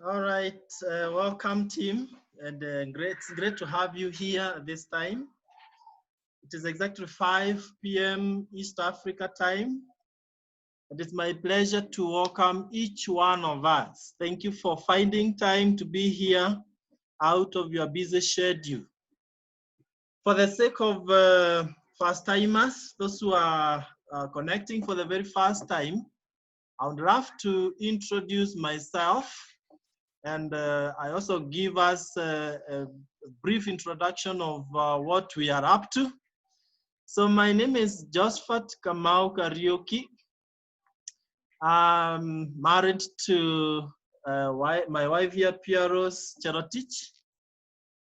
All right, welcome team, and it's great to have you here at this time. It is exactly 5 p.m. East Africa time. It is my pleasure to welcome each one of us. Thank you for finding time to be here out of your busy schedule. For the sake of first-timers, those who are connecting for the very first time, I would love to introduce myself. And I also give us a brief introduction of what we are up to. So my name is Josephat Kamau Karaoke. I'm married to my wife here, Pieros Cherotich,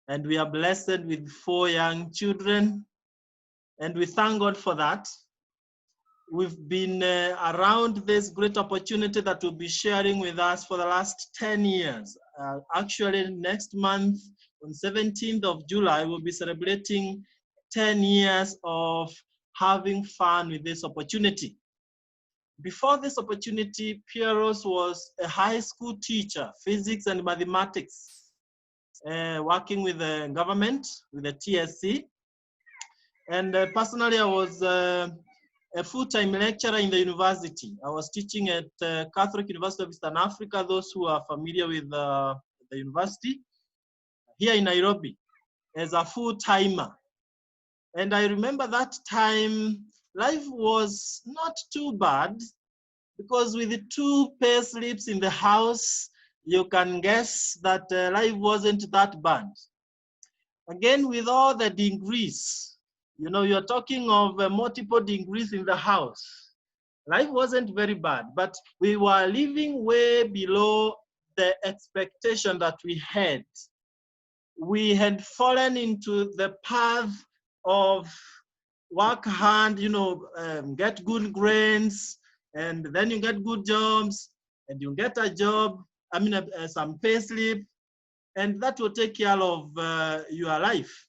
and we are blessed with 4 young children, and we thank God for that. We've been around this great opportunity that we'll be sharing with us for the last 10 years. Actually, next month, on 17th of July, we'll be celebrating 10 years of having fun with this opportunity. Before this opportunity, Pieros was a high school teacher, physics and mathematics, working with the government, with the TSC. And personally, I was a full-time lecturer in the university. I was teaching at Catholic University of Eastern Africa, those who are familiar with the university, here in Nairobi, as a full-timer. And I remember that time, life was not too bad, because with the 2 pay slips in the house, you can guess that life wasn't that bad. Again, with all the degrees, you know, you're talking of multiple degrees in the house. Life wasn't very bad, but we were living way below the expectation that we had. We had fallen into the path of work hard, you know, get good grades, and then you get good jobs, and you get a job, some pay slip, and that will take care of your life.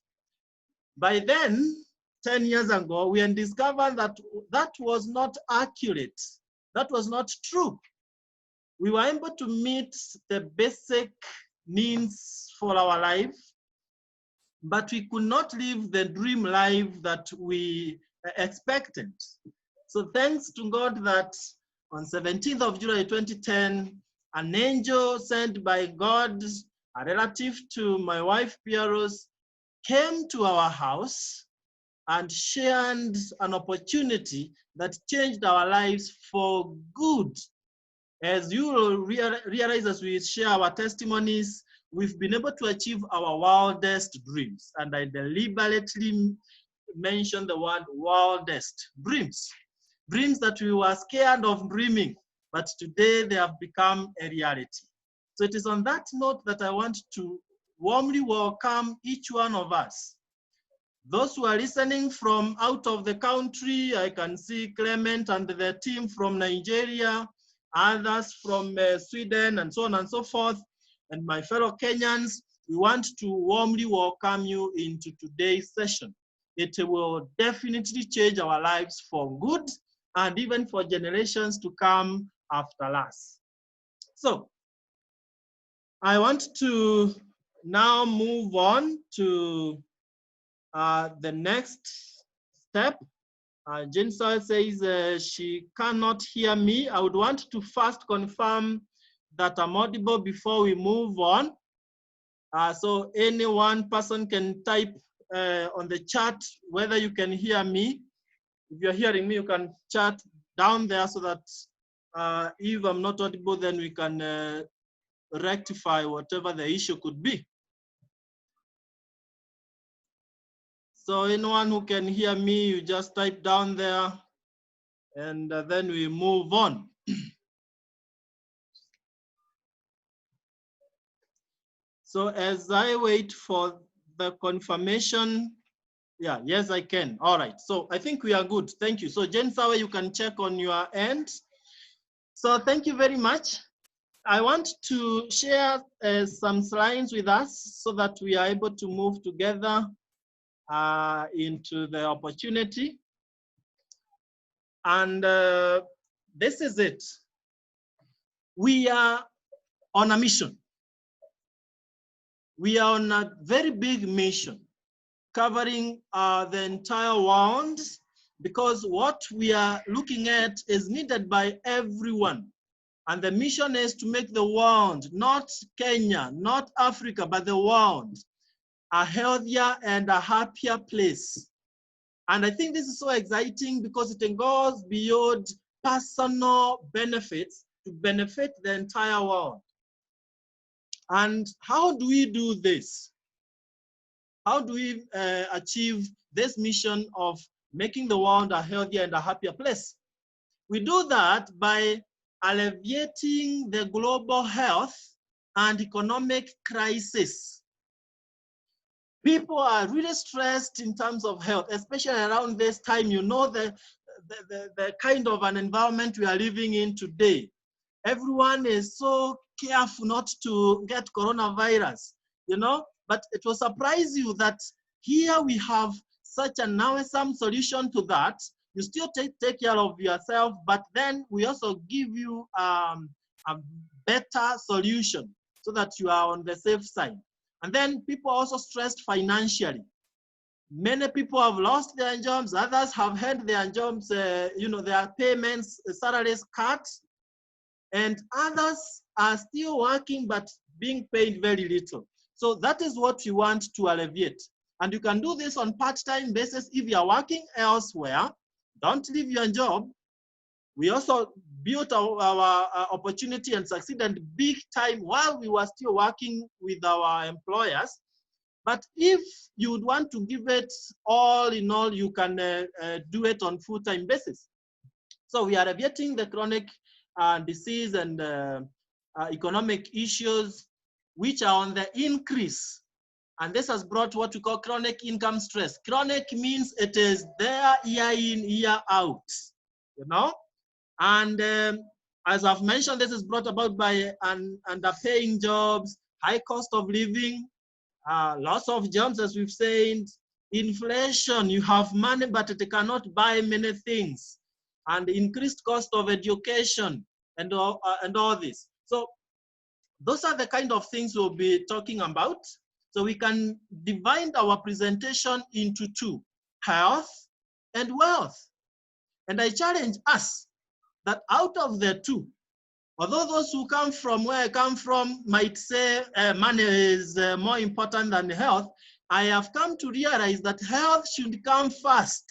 By then, 10 years ago, we had discovered that that was not accurate. That was not true. We were able to meet the basic needs for our life, but we could not live the dream life that we expected. So thanks to God that on 17th of July 2010, an angel sent by God, a relative to my wife Pieros, came to our house and shared an opportunity that changed our lives for good. As you will realize as we share our testimonies, we've been able to achieve our wildest dreams. And I deliberately mention the word wildest dreams. Dreams that we were scared of dreaming, but today they have become a reality. So it is on that note that I want to warmly welcome each one of us. Those who are listening from out of the country, I can see Clement and the team from Nigeria, others from Sweden, and so on and so forth, and my fellow Kenyans. We want to warmly welcome you into today's session. It will definitely change our lives for good and even for generations to come after us. So I want to now move on to the next step. Jane Sawe says she cannot hear me. I would want to first confirm that I'm audible before we move on. So any one person can type on the chat whether you can hear me. If you're hearing me, you can chat down there so that if I'm not audible, then we can rectify whatever the issue could be. So anyone who can hear me, you just type down there, and then we move on. So as I wait for the confirmation, yeah, yes, I can. All right, so I think we are good. Thank you. So Jane Sawe, you can check on your end. So thank you very much. I want to share some slides with us so that we are able to move together into the opportunity. And this is it. We are on a mission. We are on a very big mission covering the entire world, because what we are looking at is needed by everyone. And the mission is to make the world, not Kenya, not Africa, but the world, a healthier and a happier place. And I think this is so exciting because it goes beyond personal benefits to benefit the entire world. And how do we do this? How do we achieve this mission of making the world a healthier and a happier place? We do that by alleviating the global health and economic crisis. People are really stressed in terms of health, especially around this time. You know the kind of an environment we are living in today. Everyone is so careful not to get coronavirus, you know, but it will surprise you that here we have such an awesome solution to that. You still take care of yourself, but then we also give you a better solution so that you are on the safe side. And then people are also stressed financially. Many people have lost their jobs, others have had their jobs, their payments, salaries cut, and others are still working but being paid very little. So that is what we want to alleviate. And you can do this on part-time basis if you are working elsewhere. Don't leave your job. We also built our opportunity and succeeded big time while we were still working with our employers. But if you would want to give it all in all, you can do it on full-time basis. So we are alleviating the chronic disease and economic issues which are on the increase. And this has brought what we call chronic income stress. Chronic means it is there year in, year out, you know? And as I've mentioned, this is brought about by underpaying jobs, high cost of living, loss of jobs, as we've said, inflation. You have money, but it cannot buy many things, and increased cost of education, and all this. So those are the kind of things we'll be talking about. So we can divide our presentation into two: health and wealth. And I challenge us that out of the two, although those who come from where I come from might say money is more important than health, I have come to realize that health should come first.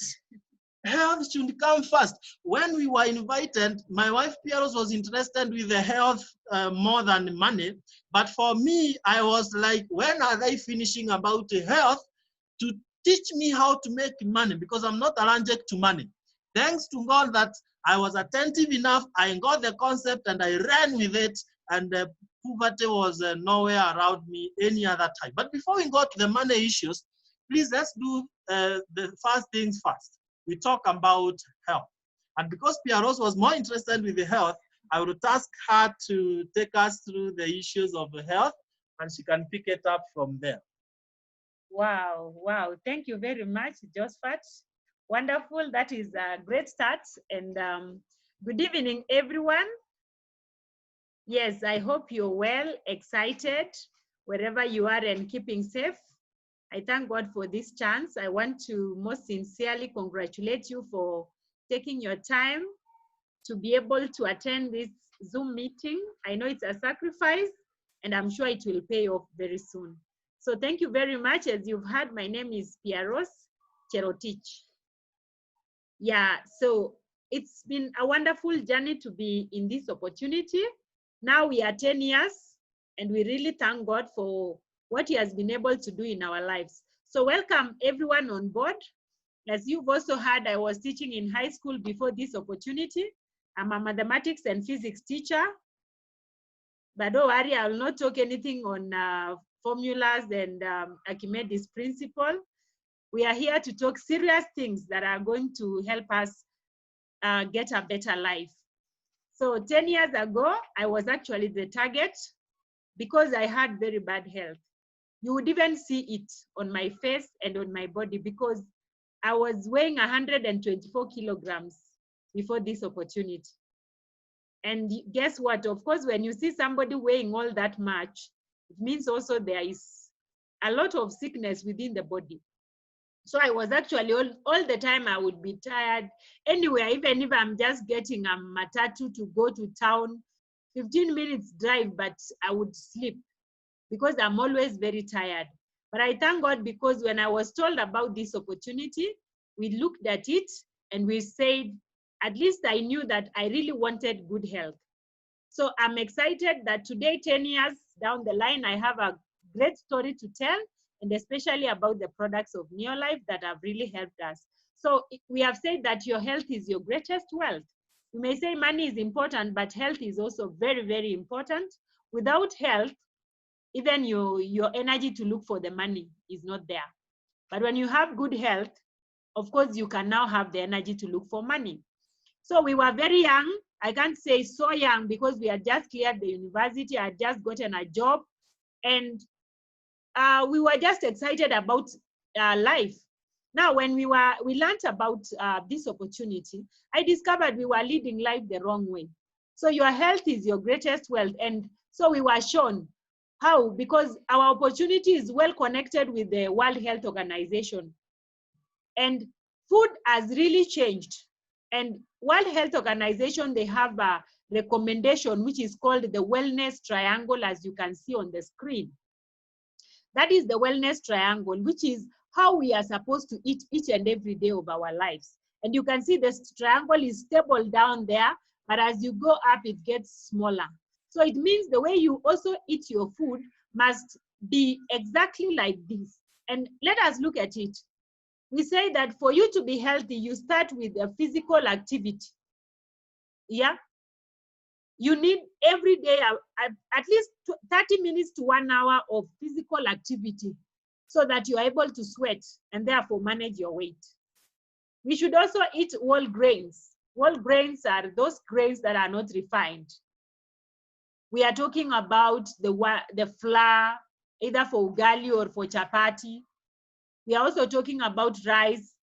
Health should come first. When we were invited, my wife Pieros was interested with the health more than money. But for me, I was like, when are they finishing about the health to teach me how to make money? Because I'm not allergic to money. Thanks to God that I was attentive enough, I got the concept and I ran with it, and poverty was nowhere around me any other time. But before we go to the money issues, please let's do the first things first. We talk about health. And because Pieros was more interested with the health, I would task her to take us through the issues of the health, and she can pick it up from there. Wow, wow. Thank you very much, Josephat. Wonderful. That is a great start. And good evening, everyone. Yes, I hope you're well, excited, wherever you are, and keeping safe. I thank God for this chance. I want to most sincerely congratulate you for taking your time to be able to attend this Zoom meeting. I know it's a sacrifice, and I'm sure it will pay off very soon. So thank you very much. As you've heard, my name is Pieros Cherotich. Yeah, so it's been a wonderful journey to be in this opportunity. Now we are 10 years, and we really thank God for what He has been able to do in our lives. So welcome everyone on board. As you've also heard, I was teaching in high school before this opportunity. I'm a mathematics and physics teacher. But don't worry, I will not talk anything on formulas and Archimedes principle. We are here to talk serious things that are going to help us get a better life. So 10 years ago, I was actually the target because I had very bad health. You would even see it on my face and on my body because I was weighing 124 kilograms before this opportunity. And guess what? Of course, when you see somebody weighing all that much, it means also there is a lot of sickness within the body. So I was actually all the time I would be tired. Anyway, even if I'm just getting a matatu to go to town, 15 minutes drive, but I would sleep because I'm always very tired. But I thank God, because when I was told about this opportunity, we looked at it and we said, at least I knew that I really wanted good health. So I'm excited that today, 10 years down the line, I have a great story to tell, and especially about the products of Neolife that have really helped us. So we have said that your health is your greatest wealth. You may say money is important, but health is also very, very important. Without health, even your energy to look for the money is not there. But when you have good health, of course, you can now have the energy to look for money. So we were very young. I can't say so young because we had just cleared the university. I had just gotten a job, and we were just excited about life. Now, when we learned about this opportunity, I discovered we were leading life the wrong way. So your health is your greatest wealth. And so we were shown how, because our opportunity is well connected with the World Health Organization. And food has really changed. And World Health Organization, they have a recommendation which is called the Wellness Triangle, as you can see on the screen. That is the Wellness Triangle, which is how we are supposed to eat each and every day of our lives. And you can see this triangle is stable down there, but as you go up, it gets smaller. So it means the way you also eat your food must be exactly like this. And let us look at it. We say that for you to be healthy, you start with a physical activity. Yeah? You need every day at least 30 minutes to 1 hour of physical activity so that you are able to sweat and therefore manage your weight. We should also eat whole grains. Whole grains are those grains that are not refined. We are talking about the flour, either for ugali or for chapati. We are also talking about rice.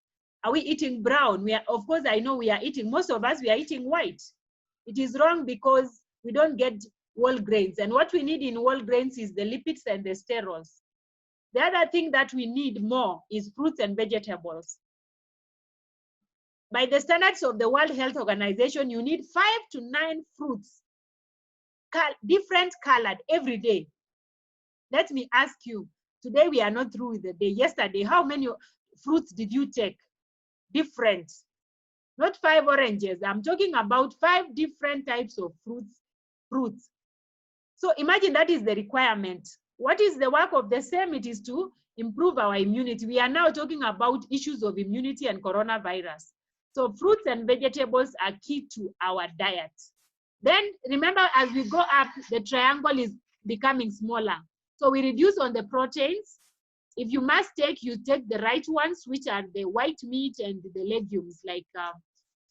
Are we eating brown? Of course, I know we are eating, most of us, we are eating white. It is wrong because we don't get whole grains. And what we need in whole grains is the lipids and the sterols. The other thing that we need more is fruits and vegetables. By the standards of the World Health Organization, you need 5 to 9 fruits, different colored every day. Let me ask you, today we are not through with the day. Yesterday, how many fruits did you take? Different. Not 5 oranges. I'm talking about 5 different types of fruits. So imagine that is the requirement. What is the work of the same? It is to improve our immunity. We are now talking about issues of immunity and coronavirus. So fruits and vegetables are key to our diet. Then remember, as we go up, the triangle is becoming smaller. So we reduce on the proteins. If you must take, you take the right ones, which are the white meat and the legumes, like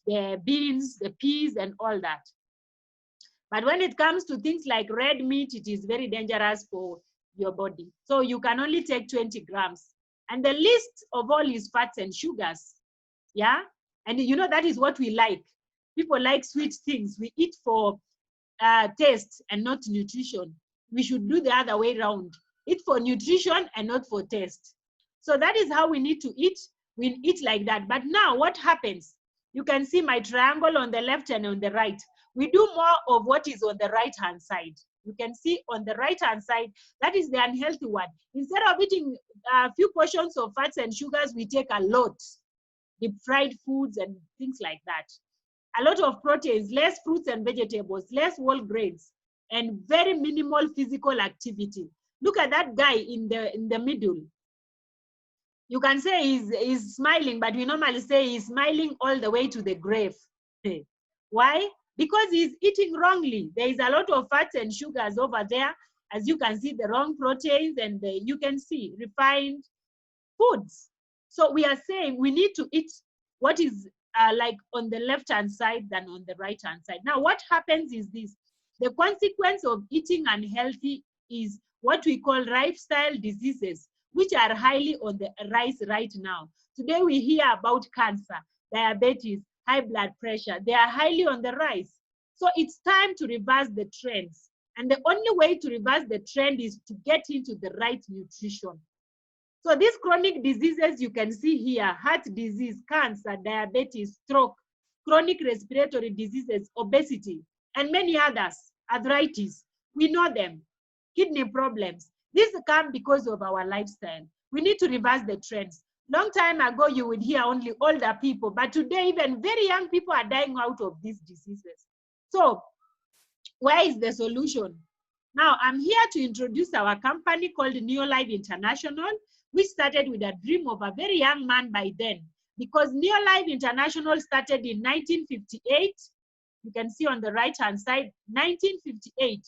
the beans, the peas, and all that. But when it comes to things like red meat, it is very dangerous for your body. So you can only take 20 grams. And the least of all is fats and sugars. Yeah? And you know, that is what we like. People like sweet things. We eat for taste and not nutrition. We should do the other way around. Eat for nutrition and not for taste. So that is how we need to eat. We eat like that. But now what happens? You can see my triangle on the left and on the right. We do more of what is on the right-hand side. You can see on the right-hand side, that is the unhealthy one. Instead of eating a few portions of fats and sugars, we take a lot. Deep fried foods and things like that. A lot of proteins, less fruits and vegetables, less whole grains, and very minimal physical activity. Look at that guy in the middle. You can say he's smiling, but we normally say he's smiling all the way to the grave. Why? Because he's eating wrongly. There is a lot of fats and sugars over there. As you can see, the wrong proteins, and you can see refined foods. So we are saying we need to eat what is like on the left-hand side than on the right-hand side. Now, what happens is this. The consequence of eating unhealthy is what we call lifestyle diseases, which are highly on the rise right now. Today, we hear about cancer, diabetes, high blood pressure. They are highly on the rise. So it's time to reverse the trends. And the only way to reverse the trend is to get into the right nutrition. So these chronic diseases you can see here, heart disease, cancer, diabetes, stroke, chronic respiratory diseases, obesity, and many others, arthritis, we know them, kidney problems. These come because of our lifestyle. We need to reverse the trends. Long time ago, you would hear only older people, but today even very young people are dying out of these diseases. So where is the solution? Now, I'm here to introduce our company called Neolife International, which started with a dream of a very young man by then. Because Neolife International started in 1958. You can see on the right-hand side, 1958.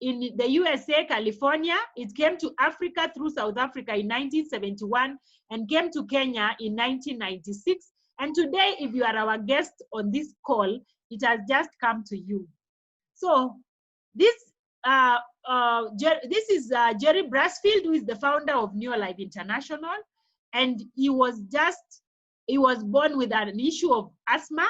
In the USA, California, it came to Africa through South Africa in 1971 and came to Kenya in 1996. And today, if you are our guest on this call, it has just come to you. So this is Jerry Brasfield, who is the founder of Neolife International, and he was born with an issue of asthma.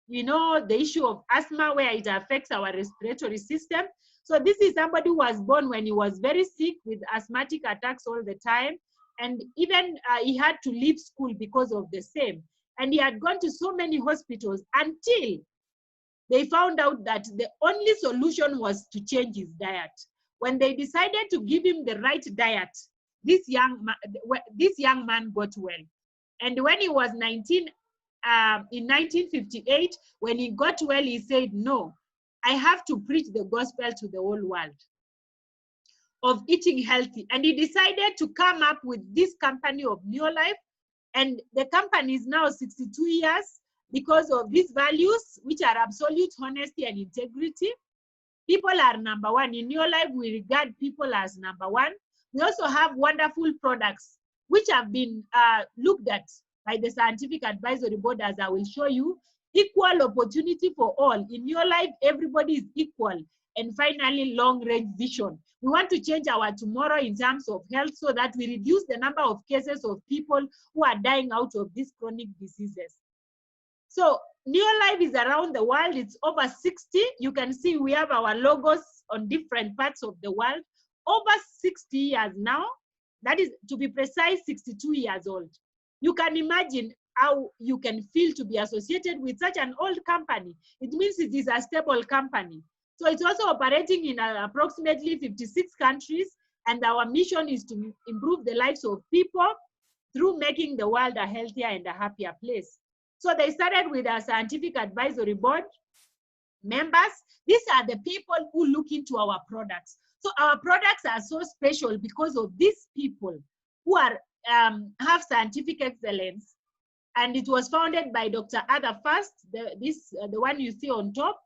You know, the issue of asthma where it affects our respiratory system. So this is somebody who was born when he was very sick with asthmatic attacks all the time, and even he had to leave school because of the same. And he had gone to so many hospitals until they found out that the only solution was to change his diet. When they decided to give him the right diet, this young man got well. And when he was 19, in 1958, when he got well, he said, no, I have to preach the gospel to the whole world of eating healthy. And he decided to come up with this company of Neolife. And the company is now 62 years because of these values, which are absolute honesty and integrity. People are number one. In Neolife, we regard people as number one. We also have wonderful products, which have been looked at by the Scientific Advisory Board, as I will show you. Equal opportunity for all. In Neolife, everybody is equal. And finally, long-range vision. We want to change our tomorrow in terms of health so that we reduce the number of cases of people who are dying out of these chronic diseases. So Neolife is around the world. It's over 60. You can see we have our logos on different parts of the world. Over 60 years now. That is, to be precise, 62 years old. You can imagine how you can feel to be associated with such an old company. It means it is a stable company. So it's also operating in approximately 56 countries, and our mission is to improve the lives of people through making the world a healthier and a happier place. So they started with a Scientific Advisory Board members. These are the people who look into our products. So our products are so special because of these people who are have scientific excellence. And it was founded by Dr. Ada Fast, the one you see on top,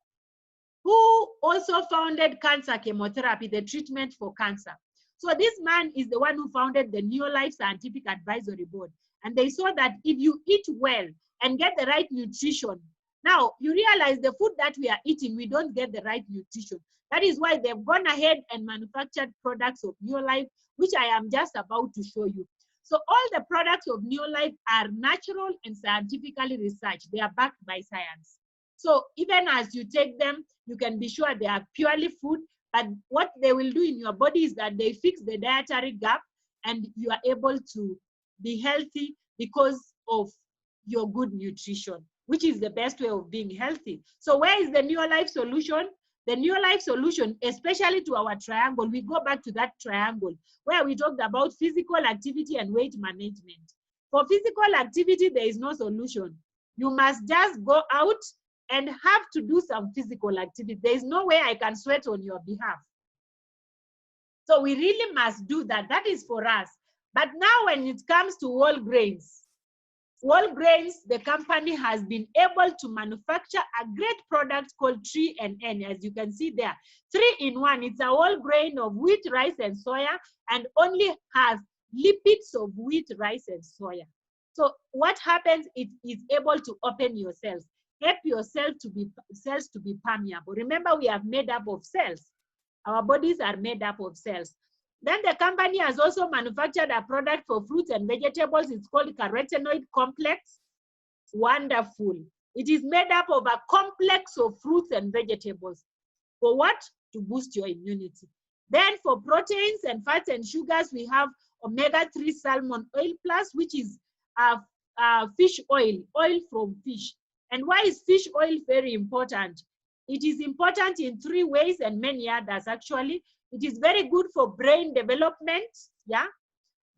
who also founded cancer chemotherapy, the treatment for cancer. So this man is the one who founded the Neolife Scientific Advisory Board. And they saw that if you eat well and get the right nutrition, now you realize the food that we are eating, we don't get the right nutrition. That is why they've gone ahead and manufactured products of Neolife, which I am just about to show you. So all the products of Neolife are natural and scientifically researched. They are backed by science. So even as you take them, you can be sure they are purely food, but what they will do in your body is that they fix the dietary gap and you are able to be healthy because of your good nutrition, which is the best way of being healthy. So where is the Neolife solution? The Neolife solution, especially to our triangle, we go back to that triangle where we talked about physical activity and weight management. For physical activity, there is no solution. You must just go out and have to do some physical activity. There is no way I can sweat on your behalf. So we really must do that. That is for us. But now when it comes to whole grains, the company has been able to manufacture a great product called 3NN, as you can see there. 3-in-1, it's a whole grain of wheat, rice, and soya, and only has lipids of wheat, rice, and soya. So what happens, it is able to open your cells, help your cells to be permeable. Remember, we are made up of cells. Our bodies are made up of cells. Then the company has also manufactured a product for fruits and vegetables. It's called carotenoid complex. Wonderful. It is made up of a complex of fruits and vegetables. For what? To boost your immunity. Then for proteins and fats and sugars, we have omega-3 salmon oil plus, which is fish oil from fish. And why is fish oil very important? It is important in 3 ways and many others actually. It is very good for brain development, yeah.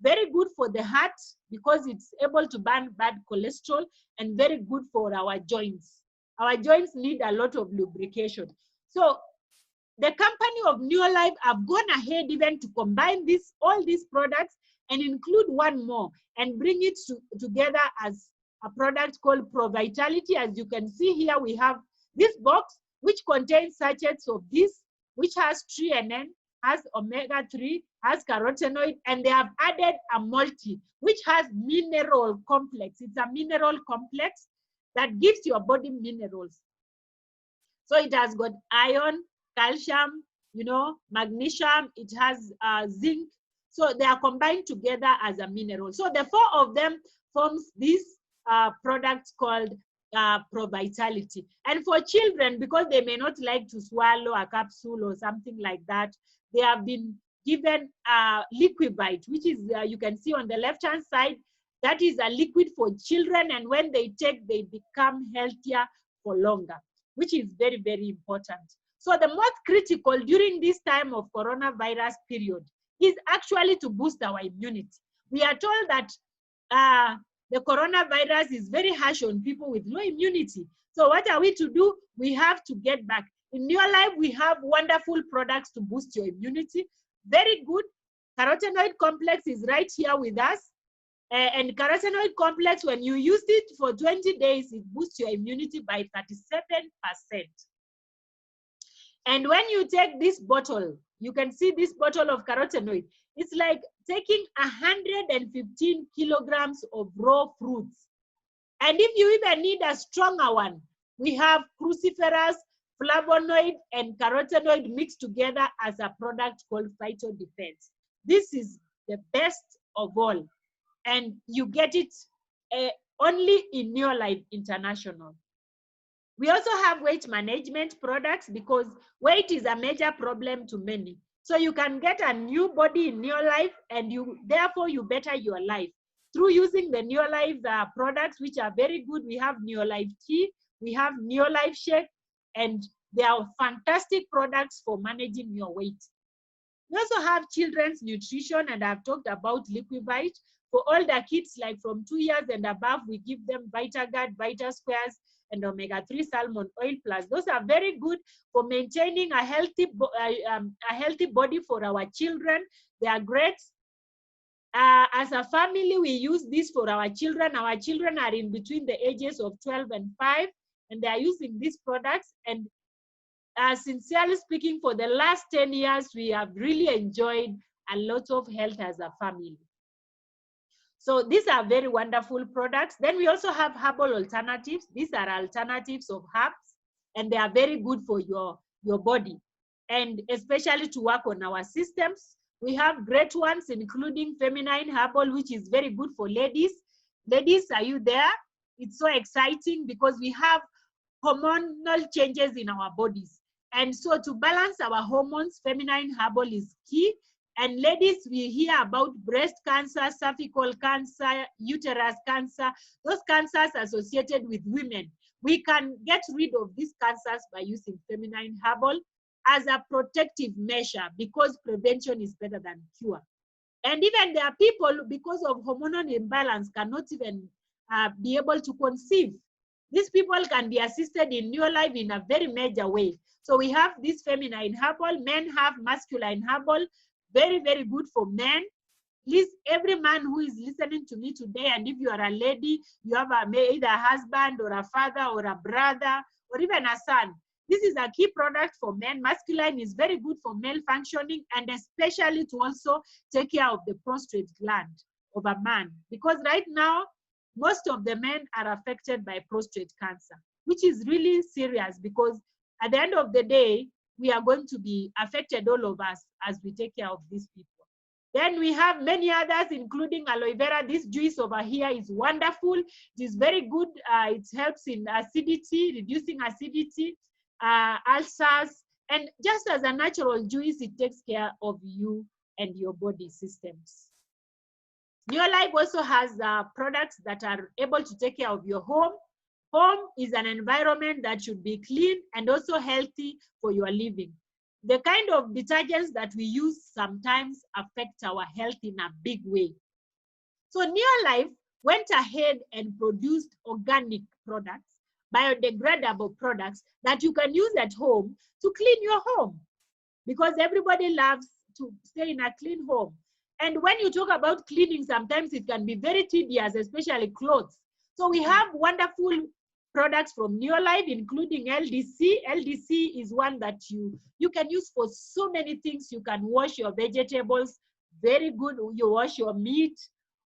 Very good for the heart because it's able to burn bad cholesterol, and very good for our joints. Our joints need a lot of lubrication. So the company of Neolife have gone ahead even to combine all these products and include one more and bring it together as a product called Pro Vitality. As you can see here, we have this box which contains sachets of this, which has treanin, has omega-3, has carotenoid, and they have added a multi, which has mineral complex. It's a mineral complex that gives your body minerals. So it has got iron, calcium, you know, magnesium, it has zinc. So they are combined together as a mineral. So the 4 of them forms this product called Pro Vitality. And for children, because they may not like to swallow a capsule or something like that, they have been given Liquivite, which is, you can see on the left-hand side, that is a liquid for children. And when they take, they become healthier for longer, which is very, very important. So the most critical during this time of coronavirus period is actually to boost our immunity. We are told that the coronavirus is very harsh on people with low immunity. So what are we to do? We have to get back. In Neolife, we have wonderful products to boost your immunity. Very good. Carotenoid complex is right here with us. And carotenoid complex, when you use it for 20 days, it boosts your immunity by 37%. And when you take this bottle, you can see this bottle of carotenoid. It's like taking 115 kilograms of raw fruits. And if you even need a stronger one, we have cruciferous, flavonoid, and carotenoid mixed together as a product called Phyto Defense. This is the best of all. And you get it only in Neolife International. We also have weight management products because weight is a major problem to many. So you can get a new body in Neolife, and therefore you better your life through using the Neolife products, which are very good. We have Neolife tea, we have Neolife shake, and they are fantastic products for managing your weight. We also have children's nutrition, and I've talked about Liquivite. For all the kids, like from 2 years and above, we give them VitaGuard, VitaSquares, and omega-3 salmon oil plus. Those are very good for maintaining a healthy body for our children. They are great. As a family, we use this for our children. Our children are in between the ages of 12 and 5, and they are using these products. And sincerely speaking, for the last 10 years, we have really enjoyed a lot of health as a family. So these are very wonderful products. Then we also have herbal alternatives. These are alternatives of herbs, and they are very good for your body, and especially to work on our systems. We have great ones, including feminine herbal, which is very good for ladies. Ladies, are you there? It's so exciting because we have hormonal changes in our bodies. And so to balance our hormones, feminine herbal is key. And ladies, we hear about breast cancer, cervical cancer, uterus cancer, those cancers associated with women. We can get rid of these cancers by using feminine herbal as a protective measure, because prevention is better than cure. And even there are people, because of hormonal imbalance, cannot even be able to conceive. These people can be assisted in Neolife in a very major way. So we have this feminine herbal. Men have masculine herbal. Very, very good for men. Please, every man who is listening to me today, and if you are a lady, you have either a husband or a father or a brother or even a son, this is a key product for men. Masculine is very good for male functioning, and especially to also take care of the prostate gland of a man. Because right now, most of the men are affected by prostate cancer, which is really serious, because at the end of the day, we are going to be affected, all of us, as we take care of these people. Then we have many others, including aloe vera. This juice over here is wonderful. It is very good. It helps in acidity, reducing acidity, ulcers, And just as a natural juice, it takes care of you and your body systems. Neolife also has products that are able to take care of your home. Home is an environment that should be clean and also healthy for your living. The kind of detergents that we use sometimes affect our health in a big way. So Neolife went ahead and produced organic products, biodegradable products that you can use at home to clean your home, because everybody loves to stay in a clean home. And when you talk about cleaning, sometimes it can be very tedious, especially clothes. So we have wonderful products from Neolife, including LDC. LDC is one that you can use for so many things. You can wash your vegetables, very good. You wash your meat,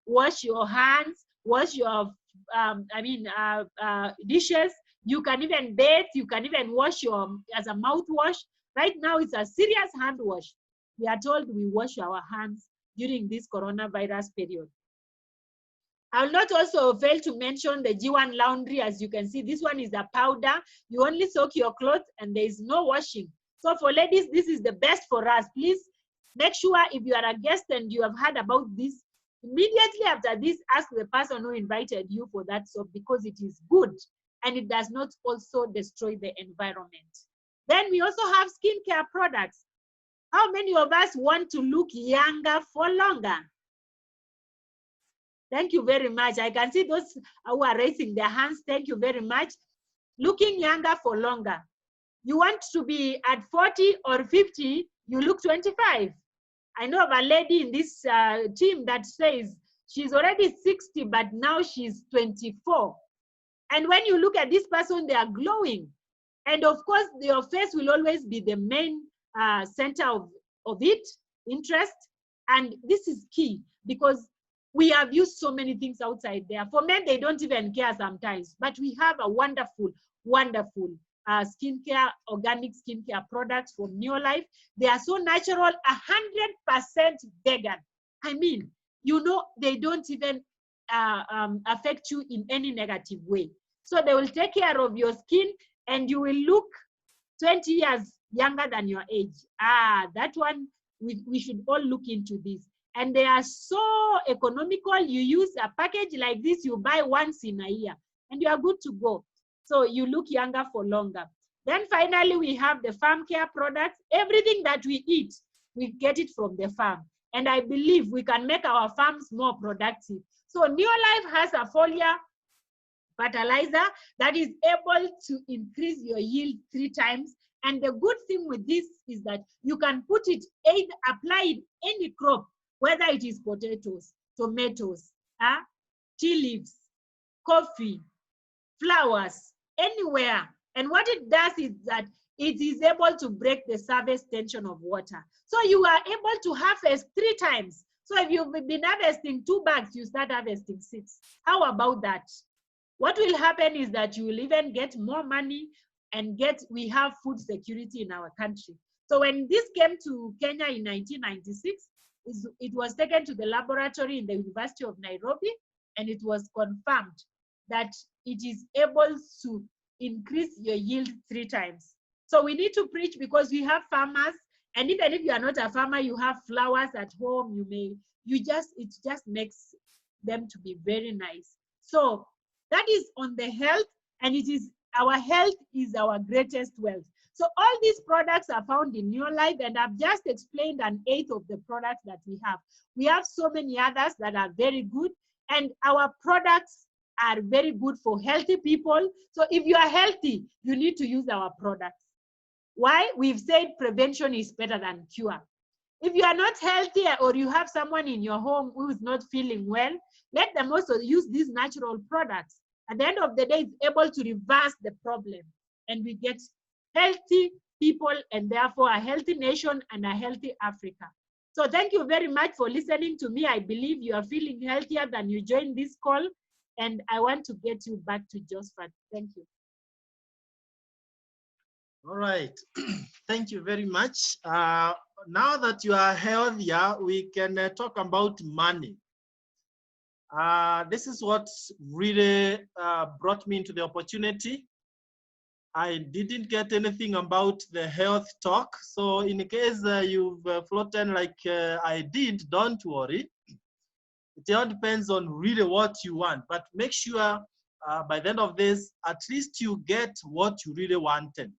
wash your hands, wash your dishes. You can even bathe. You can even wash your as a mouthwash. Right now, it's a serious hand wash. We are told we wash our hands during this coronavirus period. I will not also fail to mention the G1 laundry. As you can see, this one is a powder. You only soak your clothes and there is no washing. So for ladies, this is the best for us. Please make sure if you are a guest and you have heard about this, immediately after this, ask the person who invited you for that soap, because it is good and it does not also destroy the environment. Then we also have skincare products. How many of us want to look younger for longer? Thank you very much. I can see those who are raising their hands. Thank you very much. Looking younger for longer. You want to be at 40 or 50, you look 25. I know of a lady in this team that says she's already 60, but now she's 24. And when you look at this person, they are glowing. And of course, your face will always be the main center of it, interest. And this is key, because we have used so many things outside there. For men, they don't even care sometimes. But we have a wonderful, wonderful skincare, organic skincare products from Neolife. They are so natural, 100% vegan. I mean, you know, they don't even affect you in any negative way. So they will take care of your skin and you will look 20 years younger than your age. That one, we should all look into this. And they are so economical. You use a package like this, you buy once in a year, and you are good to go. So you look younger for longer. Then finally, we have the farm care products. Everything that we eat, we get it from the farm. And I believe we can make our farms more productive. So Neolife has a foliar fertilizer that is able to increase your yield 3 times. And the good thing with this is that you can put it, apply it any crop, whether it is potatoes, tomatoes, tea leaves, coffee, flowers, anywhere. And what it does is that it is able to break the surface tension of water. So you are able to harvest 3 times. So if you've been harvesting 2 bags, you start harvesting 6. How about that? What will happen is that you will even get more money and we have food security in our country. So when this came to Kenya in 1996, it was taken to the laboratory in the University of Nairobi, and it was confirmed that it is able to increase your yield 3 times. So we need to preach, because we have farmers, and even if you are not a farmer, you have flowers at home, it just makes them to be very nice. So that is on the health, and our health is our greatest wealth. So all these products are found in Neolife, and I've just explained 1/8 of the products that we have. We have so many others that are very good, and our products are very good for healthy people. So if you are healthy, you need to use our products. Why? We've said prevention is better than cure. If you are not healthy, or you have someone in your home who is not feeling well, let them also use these natural products. At the end of the day, it's able to reverse the problem, and we get healthy people, and therefore a healthy nation and a healthy Africa. So thank you very much for listening to me. I believe you are feeling healthier than you joined this call, and I want to get you back to Josephat. Thank you. All right. Thank you very much. Now that you are healthier, we can talk about money. This is what really brought me into the opportunity. I didn't get anything about the health talk. So in case you've floated like I did, don't worry. It all depends on really what you want, but make sure by the end of this, at least you get what you really wanted.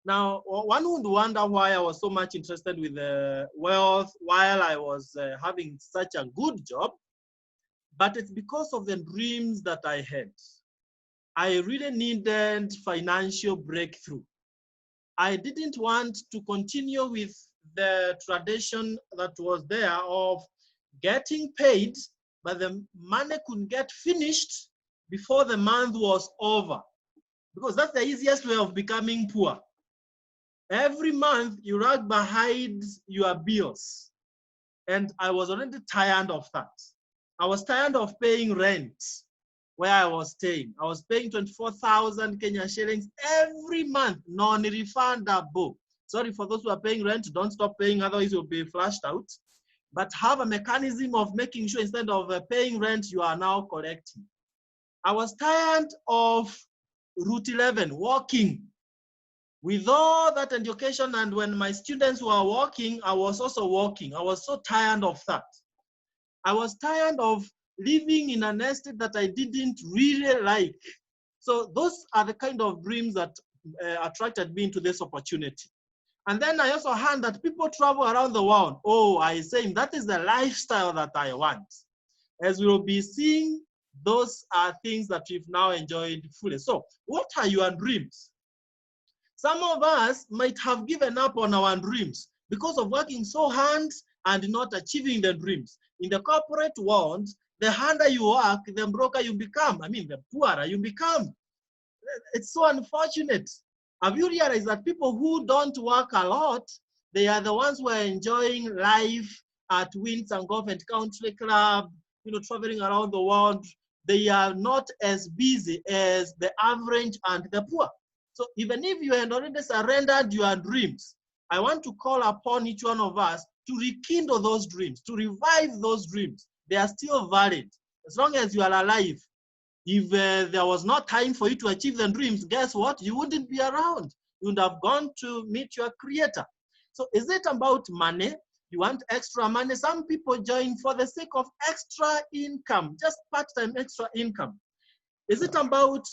Now, one would wonder why I was so much interested with wealth while I was having such a good job, but it's because of the dreams that I had. I really needed financial breakthrough. I didn't want to continue with the tradition that was there of getting paid, but the money couldn't get finished before the month was over, because that's the easiest way of becoming poor. Every month you lag behind your bills, and I was already tired of that. I was tired of paying rent where I was staying. I was paying 24,000 Kenya shillings every month, non-refundable. Sorry for those who are paying rent, don't stop paying, otherwise you'll be flushed out. But have a mechanism of making sure instead of paying rent, you are now collecting. I was tired of Route 11, walking. With all that education, and when my students were walking, I was also walking. I was so tired of that. I was tired of living in an estate that I didn't really like. So those are the kind of dreams that attracted me into this opportunity. And then I also heard that people travel around the world. Oh, I say that is the lifestyle that I want. As we will be seeing, those are things that we've now enjoyed fully. So what are your dreams? Some of us might have given up on our dreams because of working so hard and not achieving the dreams. In the corporate world, the harder you work, the broker you become. I mean, the poorer you become. It's so unfortunate. Have you realized that people who don't work a lot, they are the ones who are enjoying life at Winds and Golf and Country Club, traveling around the world. They are not as busy as the average and the poor. So even if you had already surrendered your dreams, I want to call upon each one of us to rekindle those dreams, to revive those dreams. They are still valid. As long as you are alive, if there was no time for you to achieve the dreams, guess what? You wouldn't be around. You would have gone to meet your creator. So is it about money? You want extra money? Some people join for the sake of extra income, just part-time extra income. Is it about,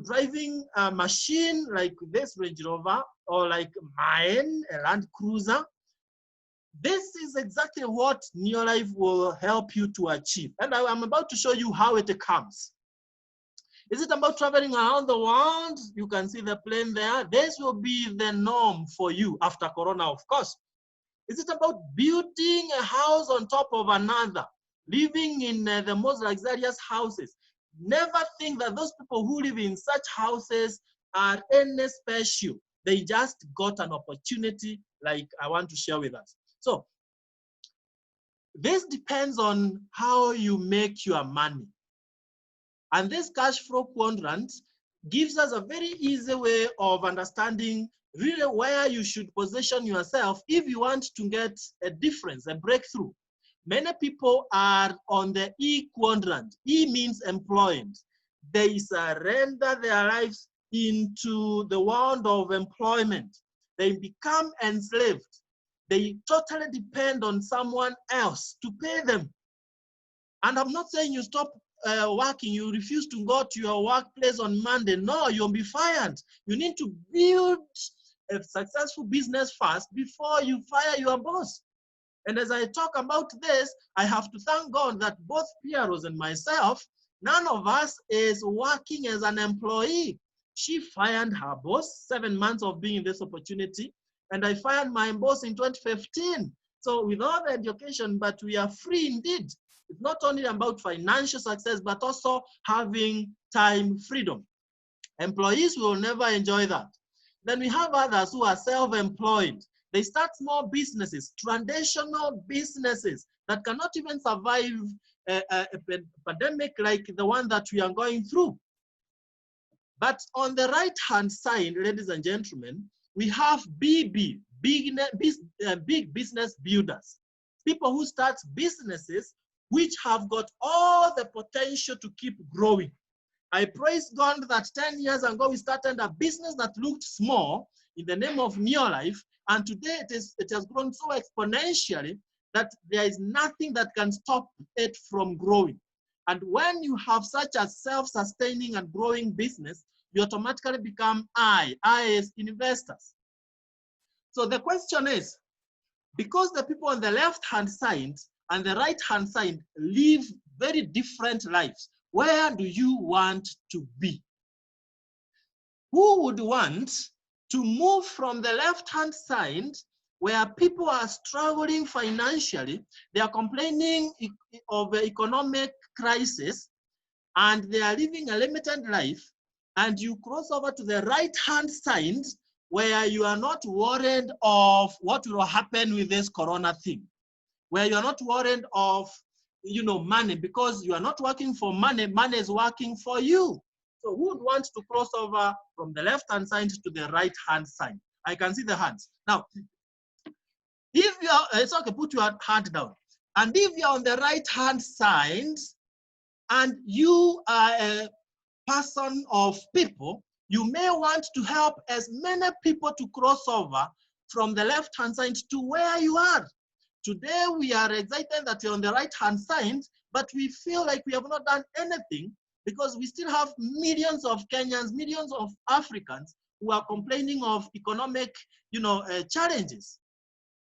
driving a machine like this Range Rover or like mine, a Land Cruiser? This is exactly what Neolife will help you to achieve. And I'm about to show you how it comes. Is it about traveling around the world? You can see the plane there. This will be the norm for you after Corona, of course. Is it about building a house on top of another, living in the most luxurious houses? Never think that those people who live in such houses are any special. They just got an opportunity like I want to share with us. So this depends on how you make your money. And this cash flow quadrant gives us a very easy way of understanding really where you should position yourself if you want to get a difference, a breakthrough. Many people are on the E quadrant. E means employed. They surrender their lives into the world of employment. They become enslaved. They totally depend on someone else to pay them. And I'm not saying you stop working, you refuse to go to your workplace on Monday. No, you'll be fired. You need to build a successful business first before you fire your boss. And as I talk about this, I have to thank God that both Pieros and myself, none of us is working as an employee. She fired her boss, 7 months of being in this opportunity, and I fired my boss in 2015. So with all the education, but we are free indeed. It's not only about financial success, but also having time freedom. Employees will never enjoy that. Then we have others who are self-employed. They start small businesses, traditional businesses that cannot even survive a pandemic like the one that we are going through. But on the right-hand side, ladies and gentlemen, we have BB, big business builders. People who start businesses which have got all the potential to keep growing. I praise God that 10 years ago we started a business that looked small in the name of Neolife, and today it has grown so exponentially that there is nothing that can stop it from growing. And when you have such a self-sustaining and growing business, you automatically become I as investors. So the question is, because the people on the left-hand side and the right-hand side live very different lives, where do you want to be? Who would want to move from the left-hand side where people are struggling financially, they are complaining of economic crisis, and they are living a limited life, and you cross over to the right-hand side where you are not worried of what will happen with this corona thing, where you are not worried of, money, because you are not working for money, money is working for you. So who would want to cross over from the left-hand side to the right-hand side? I can see the hands. Now, if you are, it's okay, put your hand down. And if you're on the right-hand side and you are a person of people, you may want to help as many people to cross over from the left-hand side to where you are. Today, we are excited that we're on the right-hand side, but we feel like we have not done anything because we still have millions of Kenyans, millions of Africans who are complaining of economic, challenges.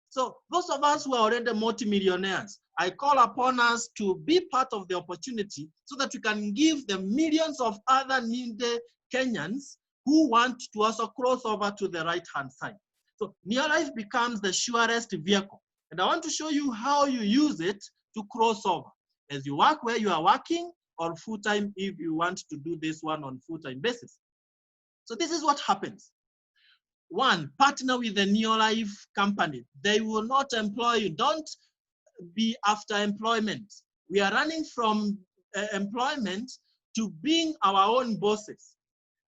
So those of us who are already multimillionaires, I call upon us to be part of the opportunity so that we can give the millions of other needy Kenyans who want to also cross over to the right-hand side. So Neolife becomes the surest vehicle. And I want to show you how you use it to cross over as you work where you are working, or full-time if you want to do this one on full-time basis. So this is what happens. One, partner with the Neolife company. They will not employ you. Don't be after employment. We are running from employment to being our own bosses.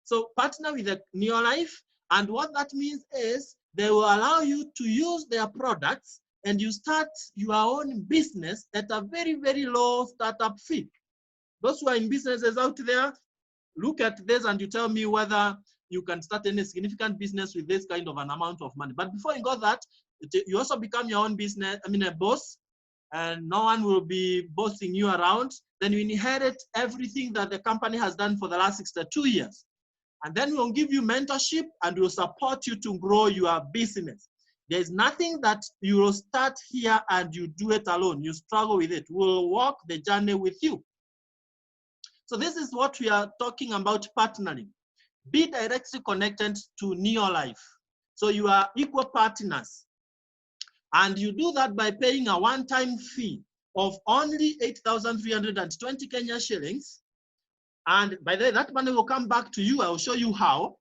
So partner with the Neolife, and what that means is they will allow you to use their products and you start your own business at a very, very low startup fee. Those who are in businesses out there, look at this and you tell me whether you can start any significant business with this kind of an amount of money. But before you got that, you also become your own business, a boss, and no one will be bossing you around. Then you inherit everything that the company has done for the last 62 years. And then we'll give you mentorship and we'll support you to grow your business. There's nothing that you will start here and you do it alone. You struggle with it. We'll walk the journey with you. So this is what we are talking about, partnering. Be directly connected to Neolife. So you are equal partners. And you do that by paying a one-time fee of only 8,320 Kenya shillings. And by the way, that money will come back to you. I will show you how.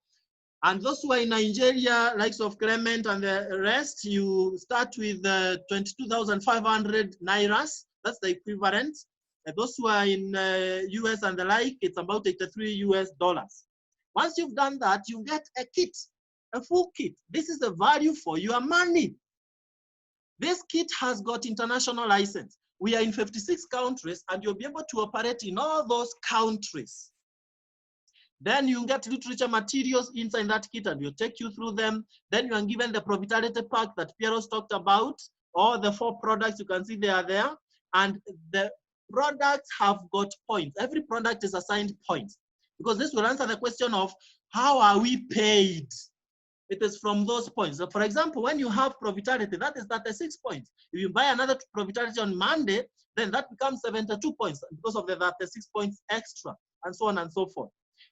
And those who are in Nigeria, likes of Clement and the rest, you start with 22,500 Nairas. That's the equivalent. And those who are in US and the like, it's about 83 US dollars. Once you've done that, you get a kit, a full kit. This is the value for your money. This kit has got international license. We are in 56 countries and you'll be able to operate in all those countries. Then you get literature materials inside that kit and we'll take you through them. Then you are given the profitability pack that Piero's talked about. All the 4 products you can see they are there. And the products have got points. Every product is assigned points. Because this will answer the question of how are we paid? It is from those points. So for example, when you have profitability, that is 36 points. If you buy another profitability on Monday, then that becomes 72 points because of the 36 points extra, and so on and so forth.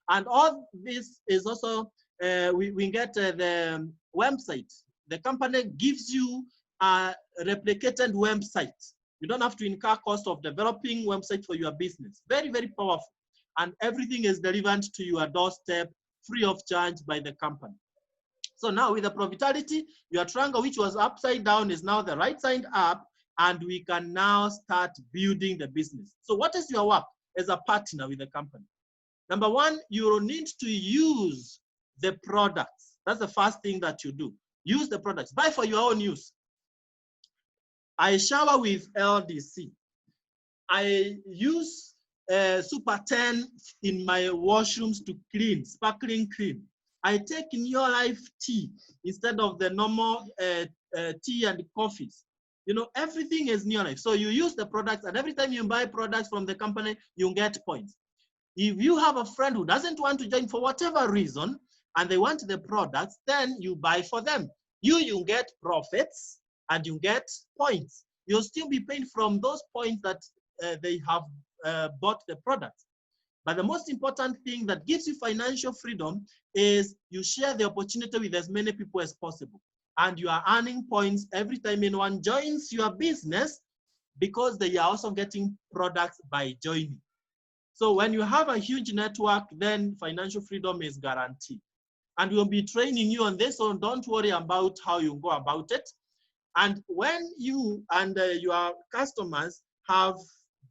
And all this is also, we get the website. The company gives you a replicated website. You don't have to incur cost of developing website for your business. Very, very powerful. And everything is delivered to your doorstep free of charge by the company. So now with the profitability, your triangle, which was upside down, is now the right side up, and we can now start building the business. So what is your work as a partner with the company? Number one, you will need to use the products. That's the first thing that you do. Use the products. Buy for your own use. I shower with LDC. I use Super 10 in my washrooms to clean, sparkling clean. I take New Life tea instead of the normal tea and coffees. You know, everything is New Life. So you use the products, and every time you buy products from the company, you get points. If you have a friend who doesn't want to join for whatever reason, and they want the products, then you buy for them. You get profits and you get points. You'll still be paying from those points that they have bought the products. But the most important thing that gives you financial freedom is you share the opportunity with as many people as possible. And you are earning points every time anyone joins your business, because they are also getting products by joining. So when you have a huge network, then financial freedom is guaranteed. And we'll be training you on this, so don't worry about how you go about it. And when you and your customers have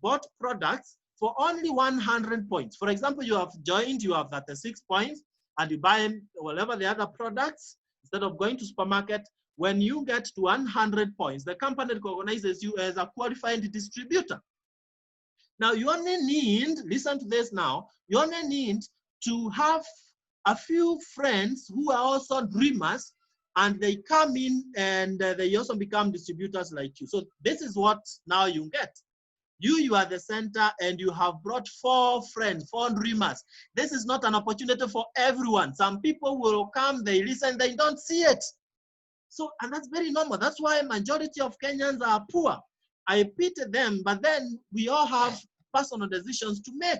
bought products for only 100 points, for example, you have joined, you have 36 points, and you buy whatever the other products, instead of going to supermarket, when you get to 100 points, the company recognizes you as a qualified distributor. Now, you only need, listen to this now, you only need to have a few friends who are also dreamers, and they come in and they also become distributors like you. So this is what now you get. You are the center, and you have brought 4 friends, 4 dreamers. This is not an opportunity for everyone. Some people will come, they listen, they don't see it. So, and that's very normal. That's why majority of Kenyans are poor. I pity them, but then we all have personal decisions to make.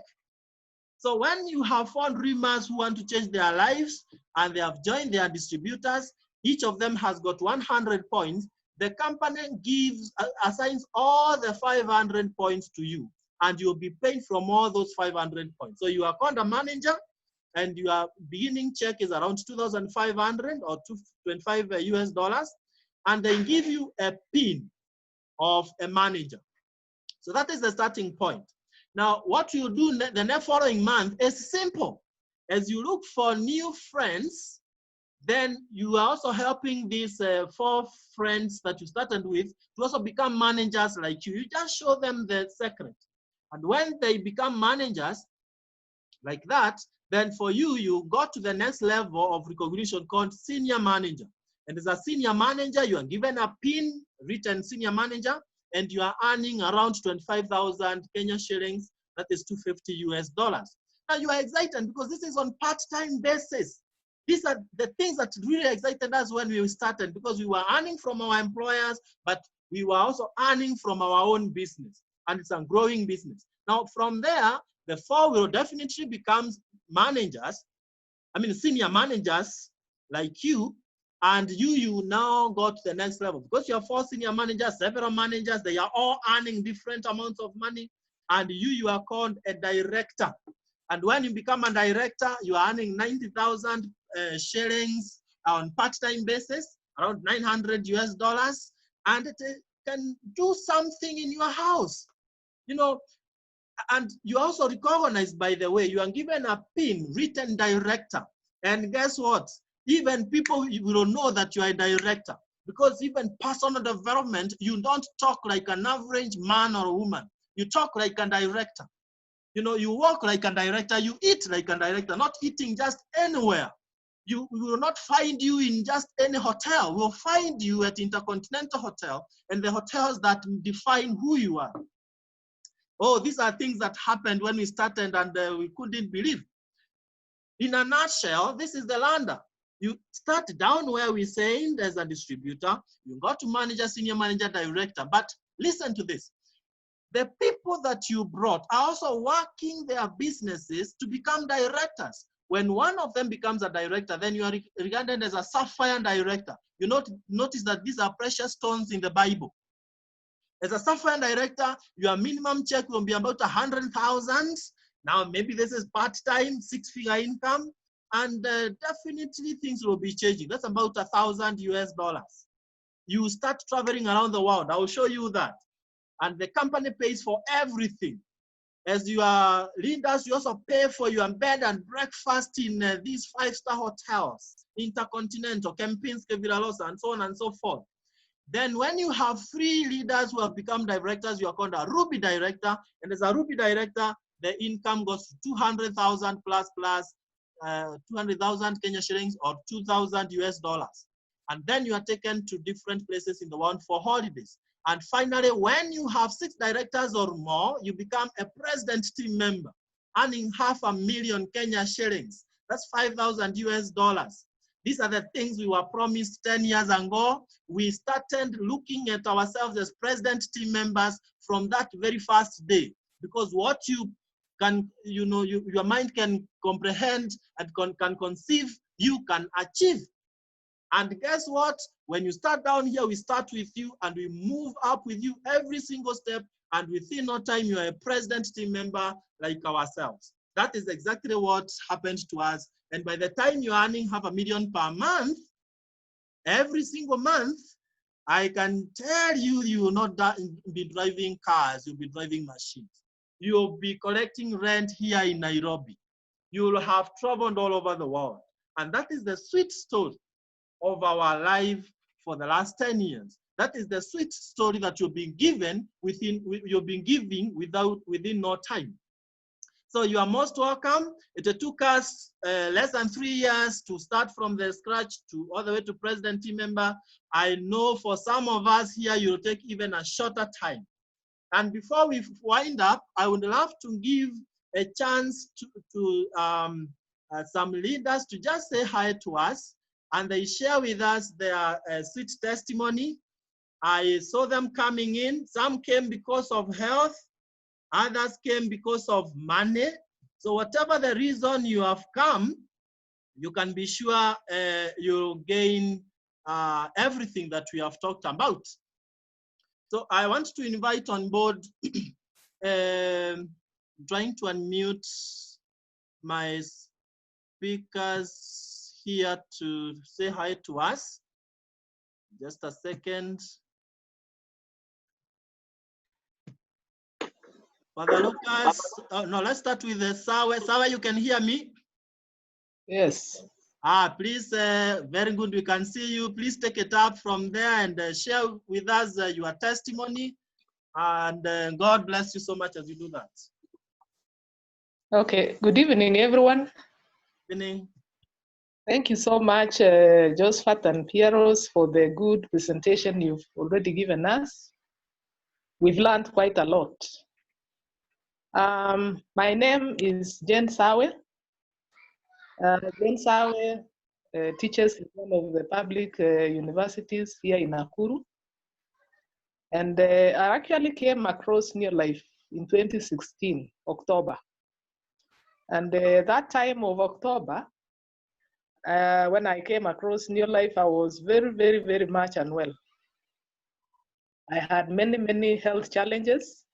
So when you have 4 dreamers who want to change their lives and they have joined their distributors, each of them has got 100 points, the company assigns all the 500 points to you, and you'll be paid from all those 500 points. So you are called a manager, and your beginning check is around 2,500 or 25 US dollars, and they give you a pin of a manager. So that is the starting point. Now, what you do the next following month is simple. As you look for new friends, then you are also helping these 4 friends that you started with to also become managers like you. You just show them the secret. And when they become managers like that, then for you, you go to the next level of recognition called senior manager. And as a senior manager, you are given a pin written senior manager, and you are earning around 25,000 Kenya shillings, that is 250 US dollars. Now you are excited because this is on part-time basis. These are the things that really excited us when we started, because we were earning from our employers, but we were also earning from our own business, and it's a growing business. Now from there, the 4 will definitely become managers, senior managers like you, and you now go to the next level. Because you have 4 senior managers, several managers, they are all earning different amounts of money, and you are called a director. And when you become a director, you are earning 90,000 shillings on part-time basis, around 900 US dollars, and it can do something in your house, you know. And you also recognized, by the way, you are given a pin written director. And guess what? Even people will know that you are a director, because even personal development, you don't talk like an average man or woman. You talk like a director. You know, you walk like a director, you eat like a director, not eating just anywhere. We will not find you in just any hotel. We'll find you at Intercontinental Hotel and the hotels that define who you are. Oh, these are things that happened when we started, and we couldn't believe. In a nutshell, this is the lander. You start down where we saying as a distributor, you got to manager, senior manager, director. But listen to this. The people that you brought are also working their businesses to become directors. When one of them becomes a director, then you are regarded as a sapphire director. You notice that these are precious stones in the Bible. As a sapphire director, your minimum check will be about 100,000. Now, maybe this is part-time, 6-figure income, and definitely things will be changing. That's about 1,000 US dollars. You start traveling around the world. I will show you that. And the company pays for everything. As you are leaders, you also pay for your bed and breakfast in these 5-star hotels, Intercontinental, Kempinski, Villalosa, and so on and so forth. Then when you have 3 leaders who have become directors, you are called a Ruby director. And as a Ruby director, the income goes to 200,000 plus 200,000 Kenya shillings or 2,000 US dollars. And then you are taken to different places in the world for holidays. And finally, when you have 6 directors or more, you become a president team member, earning 500,000 Kenya shillings. That's 5,000 US dollars. These are the things we were promised 10 years ago. We started looking at ourselves as president team members from that very first day, because what you can, your mind can comprehend and can conceive, you can achieve. And guess what? When you start down here, we start with you and we move up with you every single step. And within no time, you are a president team member like ourselves. That is exactly what happened to us. And by the time you're earning 500,000 per month, every single month, I can tell you, you will not be driving cars, you'll be driving machines. You'll be collecting rent here in Nairobi. You will have traveled all over the world. And that is the sweet story of our life for the last 10 years. That is the sweet story that you've been given within no time. So you are most welcome. It took us less than 3 years to start from the scratch to all the way to president team member. I know for some of us here, you'll take even a shorter time. And before we wind up, I would love to give a chance to some leaders to just say hi to us, and they share with us their sweet testimony. I saw them coming in. Some came because of health. Others came because of money. So whatever the reason you have come, you can be sure you'll gain everything that we have talked about. So I want to invite on board, trying to unmute my speakers here to say hi to us. Just a second. Father Lucas, no, let's start with the Sawe. Sawe, you can hear me? Yes. Please, very good, we can see you. Please take it up from there and share with us your testimony. And God bless you so much as you do that. Okay, good evening, everyone. Good evening. Thank you so much, Josephat and Pieros, for the good presentation you've already given us. We've learned quite a lot. My name is Jen Sawe. Jen Sawe teaches in one of the public universities here in Nakuru. And I actually came across New Life in 2016, October. And that time of October, when I came across New Life, I was very, very, very much unwell. I had many, many health challenges.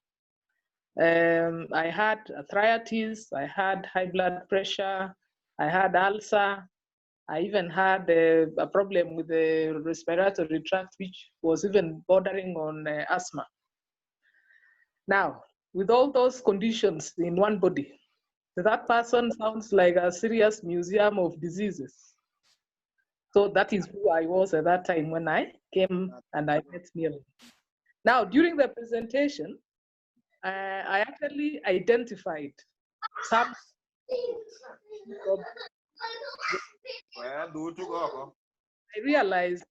I had arthritis, I had high blood pressure, I had ulcer, I even had a problem with the respiratory tract, which was even bordering on asthma. Now, with all those conditions in one body, that person sounds like a serious museum of diseases. So that is who I was at that time when I came and I met Neil. Now, during the presentation, I actually identified some. I realized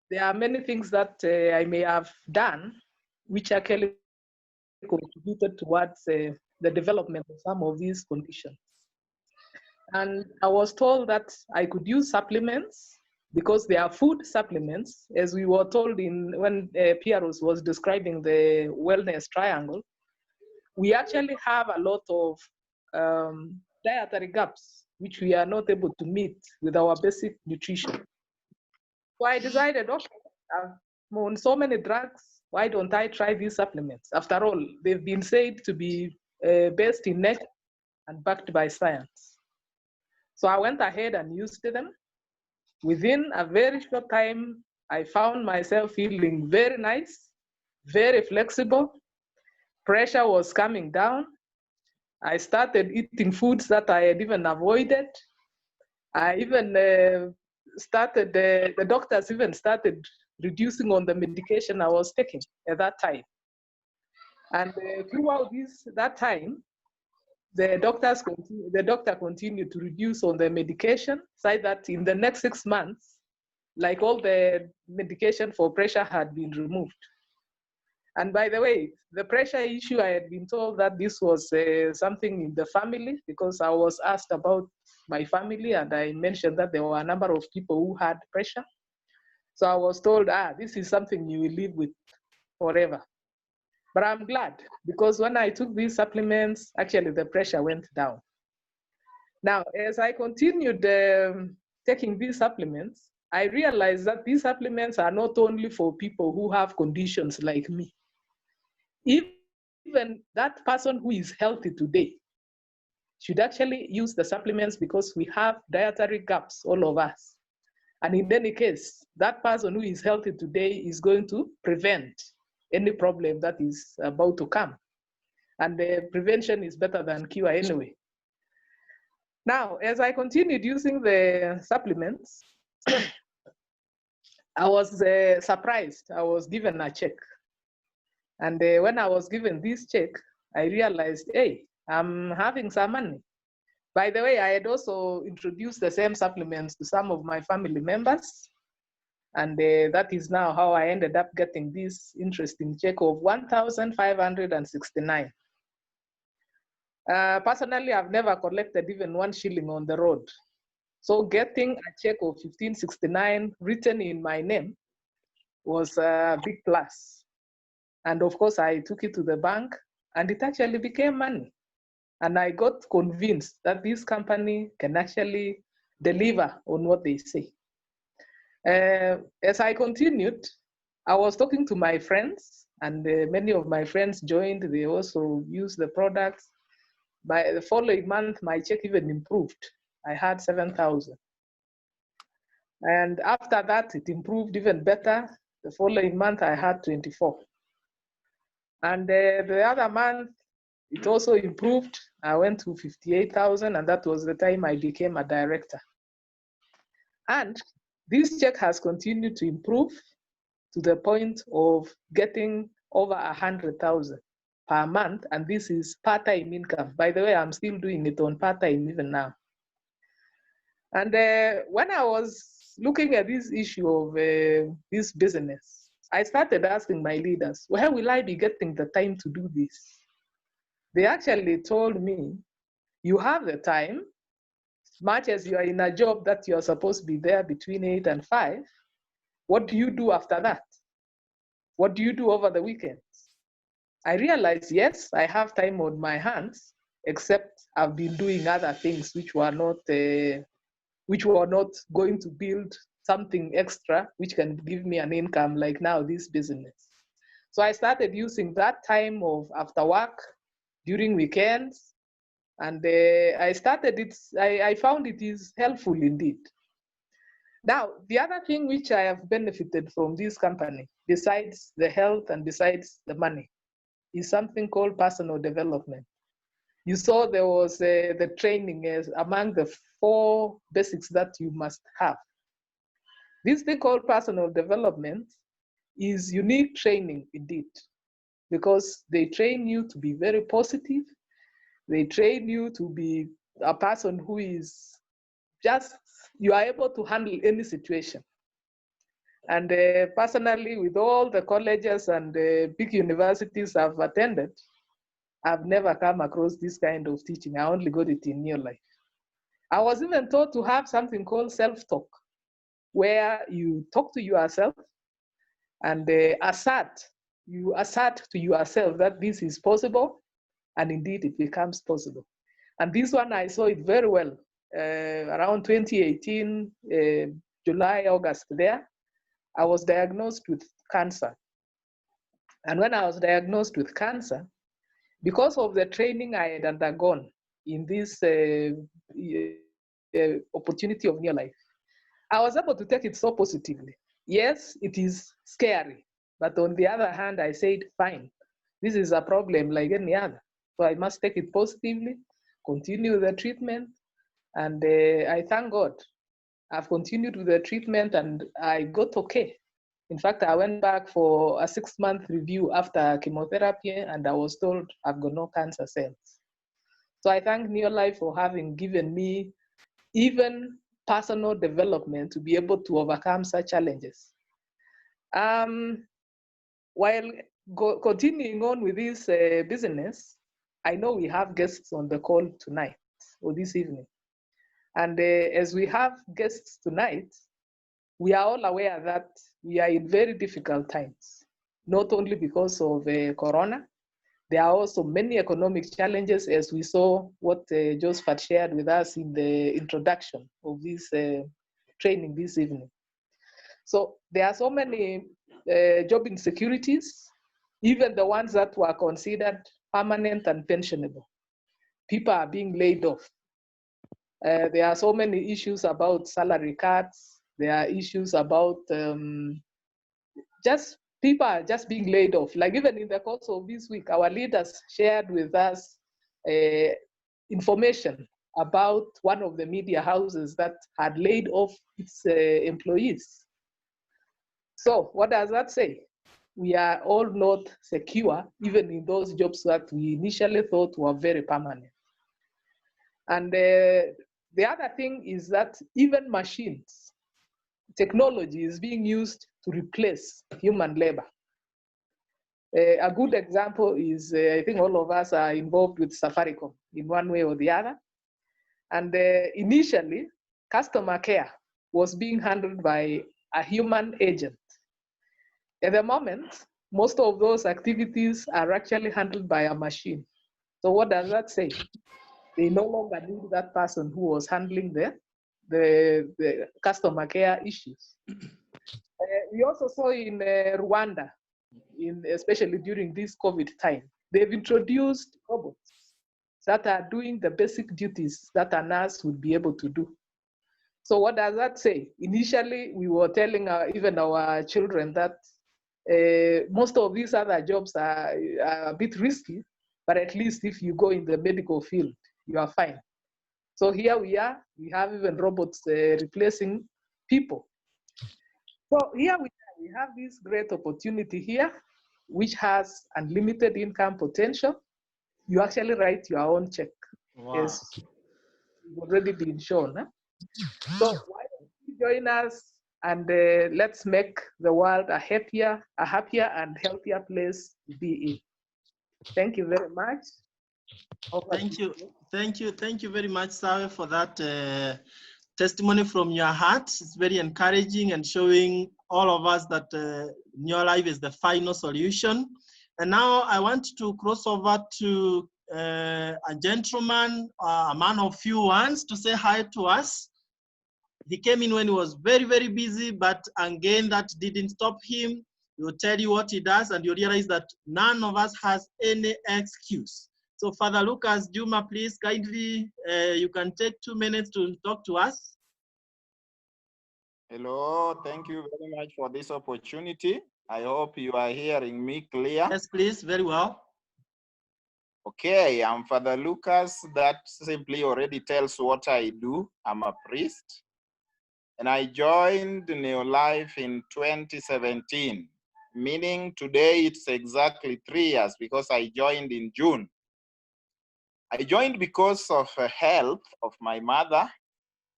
there are many things that I may have done which actually contributed towards the development of some of these conditions. And I was told that I could use supplements because they are food supplements, as we were told when Pieros was describing the wellness triangle. We actually have a lot of dietary gaps, which we are not able to meet with our basic nutrition. So I decided, okay, I'm on so many drugs, why don't I try these supplements? After all, they've been said to be based in nature and backed by science. So I went ahead and used them. Within a very short time, I found myself feeling very nice, very flexible. Pressure was coming down. I started eating foods that I had even avoided. I even started, the doctors even started reducing on the medication I was taking at that time. And throughout that time, the doctor continued to reduce on the medication, said that in the next 6 months, like all the medication for pressure had been removed. And by the way, the pressure issue, I had been told that this was something in the family, because I was asked about my family and I mentioned that there were a number of people who had pressure. So I was told, this is something you will live with forever. But I'm glad, because when I took these supplements, actually the pressure went down. Now, as I continued taking these supplements, I realized that these supplements are not only for people who have conditions like me. Even that person who is healthy today should actually use the supplements, because we have dietary gaps, all of us. And in any case, that person who is healthy today is going to prevent any problem that is about to come. And the prevention is better than cure anyway. Now, as I continued using the supplements, I was surprised. I was given a check. And when I was given this check, I realized, hey, I'm having some money. By the way, I had also introduced the same supplements to some of my family members. And that is now how I ended up getting this interesting check of 1,569. Personally, I've never collected even 1 shilling on the road. So getting a check of 1,569 written in my name was a big plus. And of course, I took it to the bank and it actually became money. And I got convinced that this company can actually deliver on what they say. As I continued, I was talking to my friends, and many of my friends joined. They also used the products. By the following month, my check even improved. I had 7,000. And after that, it improved even better. The following month, I had 24. And the other month, it also improved. I went to 58,000, and that was the time I became a director. And this check has continued to improve to the point of getting over 100,000 per month, and this is part-time income. By the way, I'm still doing it on part-time even now. And when I was looking at this issue of this business, I started asking my leaders, where will I be getting the time to do this? They actually told me, you have the time, as much as you are in a job that you are supposed to be there between 8 and 5, what do you do after that? What do you do over the weekends? I realized, yes, I have time on my hands, except I've been doing other things which were not going to build something extra, which can give me an income like now this business. So I started using that time of after work, during weekends, and I found it is helpful indeed. Now, the other thing which I have benefited from this company, besides the health and besides the money, is something called personal development. You saw there was the training as among the 4 basics that you must have. This thing called personal development is unique training indeed, because they train you to be very positive. They train you to be a person who is just, you are able to handle any situation. And personally, with all the colleges and big universities I've attended, I've never come across this kind of teaching. I only got it in real life. I was even taught to have something called self-talk, where you talk to yourself and you assert to yourself that this is possible, and indeed it becomes possible. And this one, I saw it very well around 2018, July, August there. I was diagnosed with cancer. And when I was diagnosed with cancer, because of the training I had undergone in this opportunity of near life, I was able to take it so positively. Yes, it is scary, but on the other hand, I said, fine, this is a problem like any other. So I must take it positively, continue the treatment, and I thank God. I've continued with the treatment and I got okay. In fact, I went back for a 6-month review after chemotherapy and I was told I've got no cancer cells. So I thank Neolife for having given me even personal development to be able to overcome such challenges. While continuing on with this business, I know we have guests on the call tonight or this evening. And as we have guests tonight, we are all aware that we are in very difficult times, not only because of Corona. There are also many economic challenges, as we saw what Josephat shared with us in the introduction of this training this evening. So there are so many job insecurities, even the ones that were considered permanent and pensionable. People are being laid off. There are so many issues about salary cuts. There are issues about just people are just being laid off. Like even in the course of this week, our leaders shared with us information about one of the media houses that had laid off its employees. So what does that say? We are all not secure, even in those jobs that we initially thought were very permanent. And the other thing is that even machines, technology is being used to replace human labor. A good example is, I think all of us are involved with Safaricom in one way or the other. And initially, customer care was being handled by a human agent. At the moment, most of those activities are actually handled by a machine. So what does that say? They no longer need that person who was handling the customer care issues. We also saw in Rwanda, especially during this COVID time, they've introduced robots that are doing the basic duties that a nurse would be able to do. So what does that say? Initially, we were telling even our children that most of these other jobs are a bit risky, but at least if you go in the medical field, you are fine. So here we are, we have even robots replacing people. So here we have this great opportunity here, which has unlimited income potential. You actually write your own check. Wow. As already been shown. Huh? So why don't you join us and let's make the world a happier and healthier place to be in. Thank you very much. Thank you very much, Sawe, for that testimony from your heart. It's very encouraging and showing all of us that New Life is the final solution. And now I want to cross over to a gentleman, a man of few words, to say hi to us. He came in when he was very, very busy, but again, that didn't stop him. He will tell you what he does, and you realize that none of us has any excuse. So Father Lucas Juma, please kindly, you can take 2 minutes to talk to us. Hello, thank you very much for this opportunity. I hope you are hearing me clear. Yes, please, very well. Okay, I'm Father Lucas. That simply already tells what I do. I'm a priest. And I joined Neolife in 2017, meaning today it's exactly 3 years because I joined in June. I joined because of health of my mother.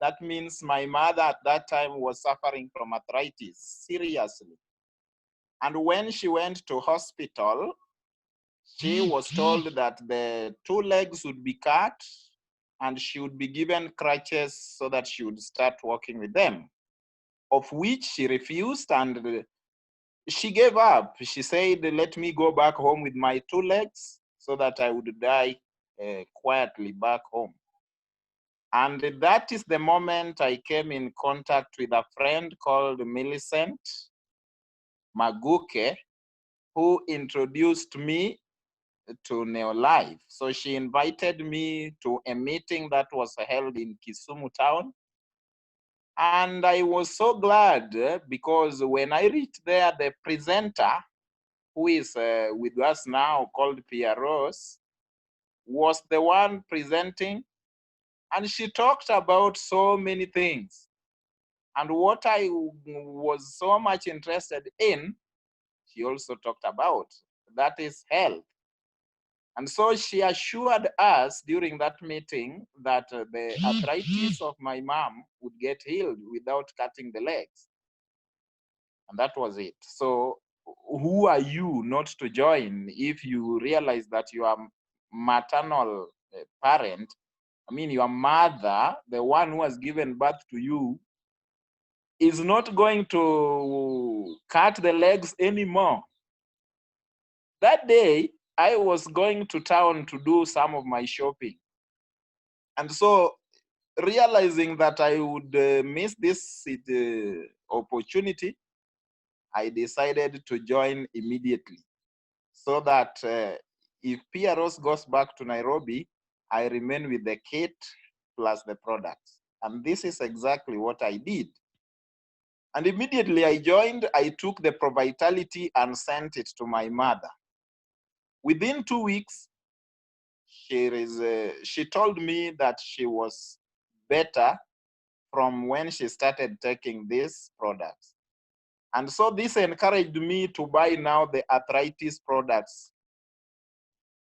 That means my mother at that time was suffering from arthritis, seriously. And when she went to hospital, she was told that the 2 legs would be cut and she would be given crutches so that she would start walking with them, of which she refused and she gave up. She said, let me go back home with my 2 legs so that I would die quietly back home. And that is the moment I came in contact with a friend called Millicent Maguke, who introduced me to Neolife. So she invited me to a meeting that was held in Kisumu town. And I was so glad because when I reached there, the presenter, who is with us now called Pia Rose, was the one presenting. And she talked about so many things. And what I was so much interested in, she also talked about. That is health. And so she assured us during that meeting that the arthritis of my mom would get healed without cutting the legs. And that was it. So who are you not to join if you realize that your maternal parent, I mean your mother, the one who has given birth to you, is not going to cut the legs anymore? That day, I was going to town to do some of my shopping. And so realizing that I would miss this opportunity, I decided to join immediately so that if Pia Rose goes back to Nairobi, I remain with the kit plus the products. And this is exactly what I did. And immediately I joined, I took the Provitality and sent it to my mother. Within 2 weeks, she told me that she was better from when she started taking these products. And so this encouraged me to buy now the arthritis products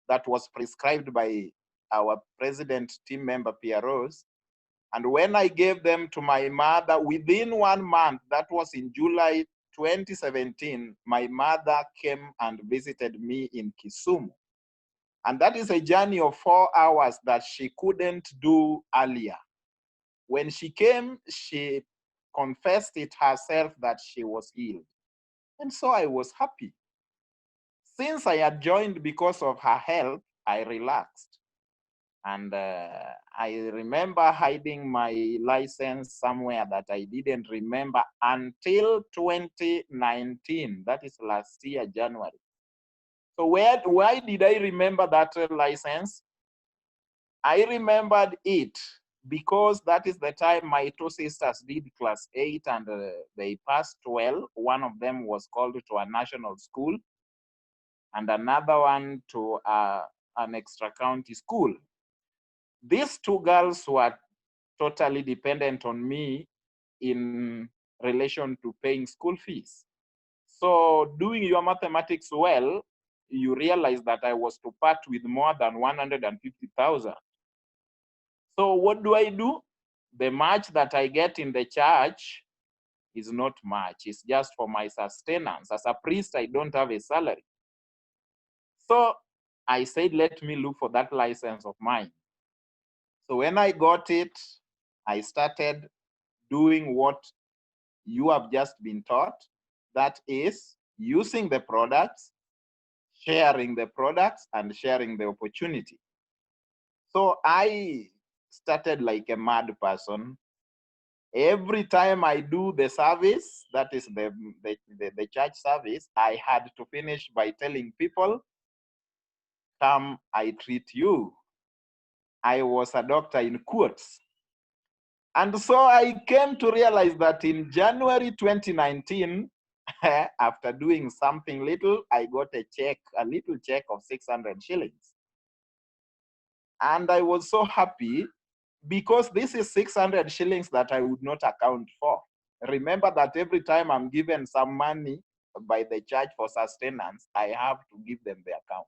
that was prescribed by our president team member, Pia Rose. And when I gave them to my mother, within 1 month, that was in July 2017, my mother came and visited me in Kisumu. And that is a journey of 4 hours that she couldn't do earlier. When she came, she confessed it herself that she was healed. And so I was happy. Since I had joined because of her help, I relaxed. And I remember hiding my license somewhere that I didn't remember until 2019. That is last year, January. So why did I remember that license? I remembered it because that is the time my 2 sisters did class 8 and they passed well. One of them was called to a national school and another one to an extra county school. These 2 girls were totally dependent on me in relation to paying school fees. So doing your mathematics well, you realize that I was to part with more than 150,000. So what do? The much that I get in the church is not much. It's just for my sustenance. As a priest, I don't have a salary. So I said, let me look for that license of mine. So when I got it, I started doing what you have just been taught. That is using the products, sharing the products, and sharing the opportunity. So I started like a mad person. Every time I do the service, that is the church service, I had to finish by telling people, come, I treat you. I was a doctor in quotes. And so I came to realize that in January 2019, after doing something little, I got a little check of 600 shillings. And I was so happy because this is 600 shillings that I would not account for. Remember that every time I'm given some money by the church for sustenance, I have to give them the account.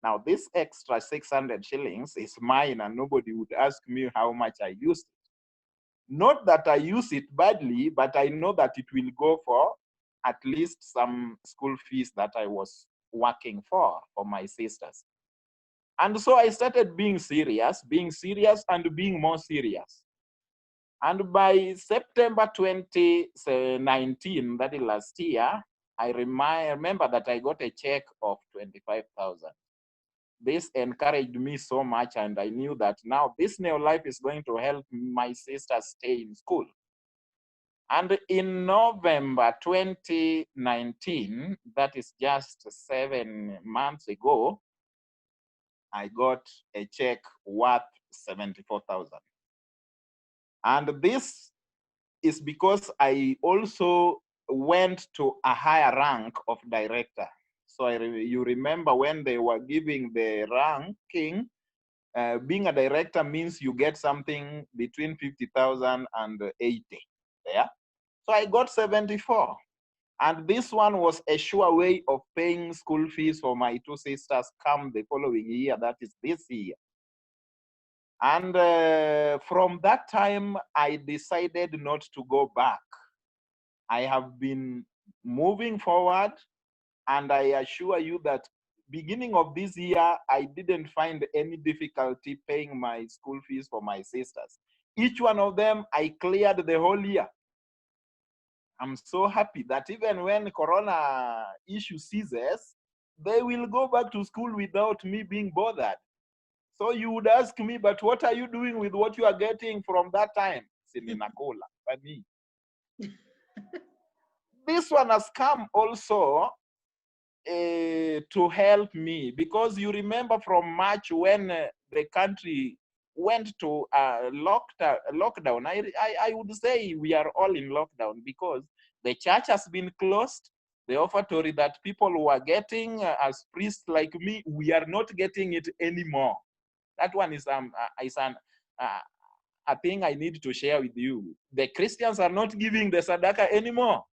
Now, this extra 600 shillings is mine and nobody would ask me how much I used it. Not that I use it badly, but I know that it will go for at least some school fees that I was working for my sisters. And so I started being serious and being more serious. And by September 2019, that is last year, I remember that I got a check of 25,000. This encouraged me so much, and I knew that now this new life is going to help my sisters stay in school. And in November 2019, that is just 7 months ago, I got a check worth 74,000. And this is because I also went to a higher rank of director. So you remember when they were giving the ranking, being a director means you get something between 50,000 and 80. Yeah. So I got 74. And this one was a sure way of paying school fees for my two sisters come the following year, that is this year. And from that time, I decided not to go back. I have been moving forward, and I assure you that beginning of this year, I didn't find any difficulty paying my school fees for my sisters. Each one of them, I cleared the whole year. I'm so happy that even when Corona issue ceases, they will go back to school without me being bothered. So you would ask me, but what are you doing with what you are getting from that time? Sininakola, funny. This one has come also to help me, because you remember from March when the country went to lockdown. I would say we are all in lockdown because the church has been closed. The offertory that people were getting as priests like me, we are not getting it anymore. That one is a thing I need to share with you. The Christians are not giving the Sadaka anymore.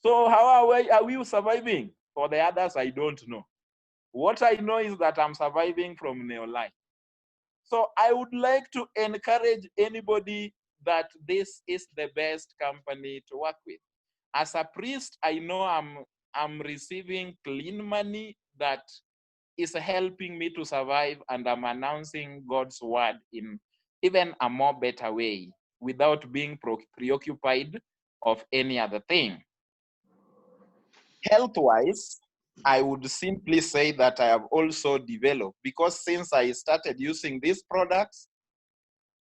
So how are we surviving? For the others, I don't know. What I know is that I'm surviving from Neolife. So I would like to encourage anybody that this is the best company to work with. As a priest, I know I'm receiving clean money that is helping me to survive, and I'm announcing God's word in even a more better way without being preoccupied of any other thing. Health-wise, I would simply say that I have also developed, because since I started using these products,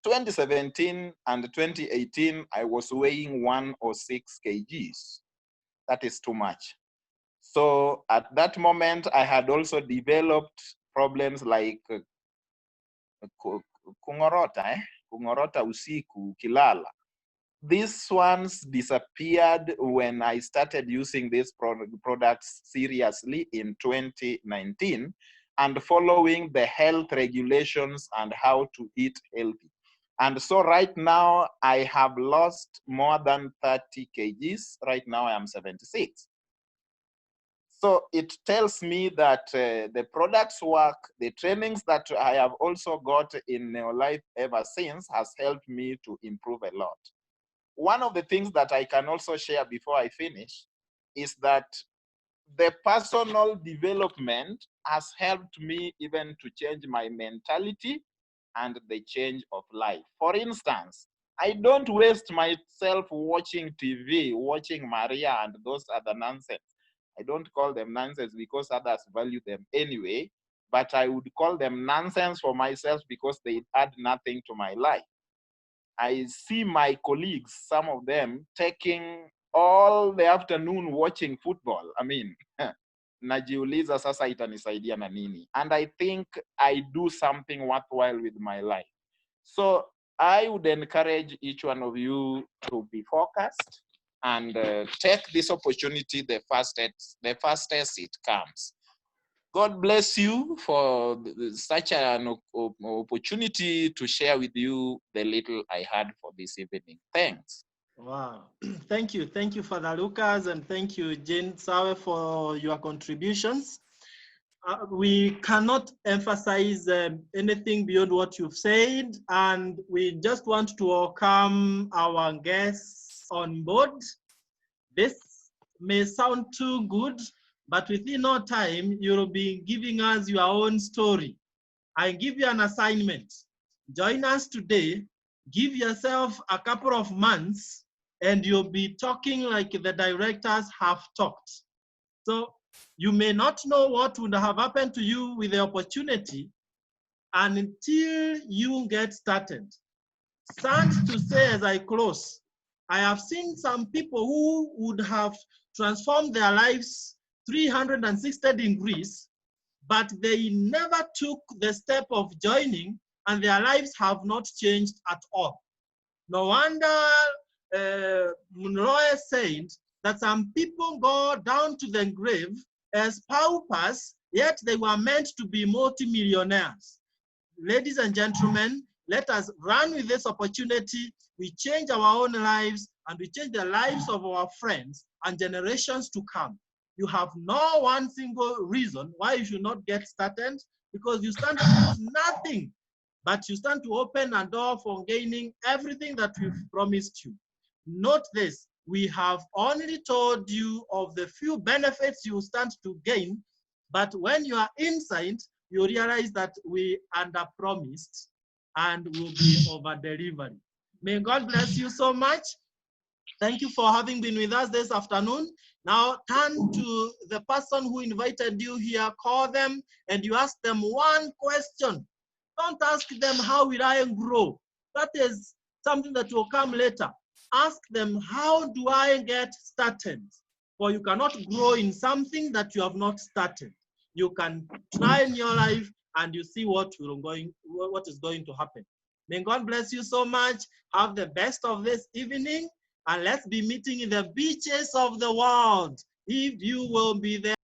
2017 and 2018, I was weighing 106 kgs. That is too much. So at that moment, I had also developed problems like kungorota usiku, kilala. These ones disappeared when I started using these products seriously in 2019 and following the health regulations and how to eat healthy. And so right now I have lost more than 30 kgs. Right now I am 76. So it tells me that the products work, the trainings that I have also got in Neolife ever since has helped me to improve a lot. One of the things that I can also share before I finish is that the personal development has helped me even to change my mentality and the change of life. For instance, I don't waste myself watching TV, watching Maria and those other nonsense. I don't call them nonsense because others value them anyway, but I would call them nonsense for myself because they add nothing to my life. I see my colleagues, some of them, taking all the afternoon watching football. I mean, najiuliza sasa itanisaidia na nini? And I think I do something worthwhile with my life. So I would encourage each one of you to be focused and take this opportunity the fastest it comes. God bless you for such an opportunity to share with you the little I had for this evening. Thanks. Wow. Thank you, Father Lucas, and thank you, Jane Sawe, for your contributions. We cannot emphasize anything beyond what you've said, and we just want to welcome our guests on board. This may sound too good, but within no time, you'll be giving us your own story. I give you an assignment. Join us today, give yourself a couple of months, and you'll be talking like the directors have talked. So you may not know what would have happened to you with the opportunity until you get started. Sad to say as I close, I have seen some people who would have transformed their lives 360 degrees, but they never took the step of joining, and their lives have not changed at all. No wonder Monroe said that some people go down to the grave as paupers, yet they were meant to be multimillionaires. Ladies and gentlemen, let us run with this opportunity. We change our own lives and we change the lives of our friends and generations to come. You have no one single reason why you should not get started, because you stand to lose nothing, but you stand to open a door for gaining everything that we've promised you. Note this, we have only told you of the few benefits you stand to gain, but when you are inside, you realize that we under-promised and will be over-delivery. May God bless you so much. Thank you for having been with us this afternoon. Now turn to the person who invited you here, call them, and you ask them one question. Don't ask them, how will I grow? That is something that will come later. Ask them, how do I get started? For you cannot grow in something that you have not started. You can try in your life and you see what is going to happen. May God bless you so much. Have the best of this evening. And let's be meeting in the beaches of the world. If you will be there.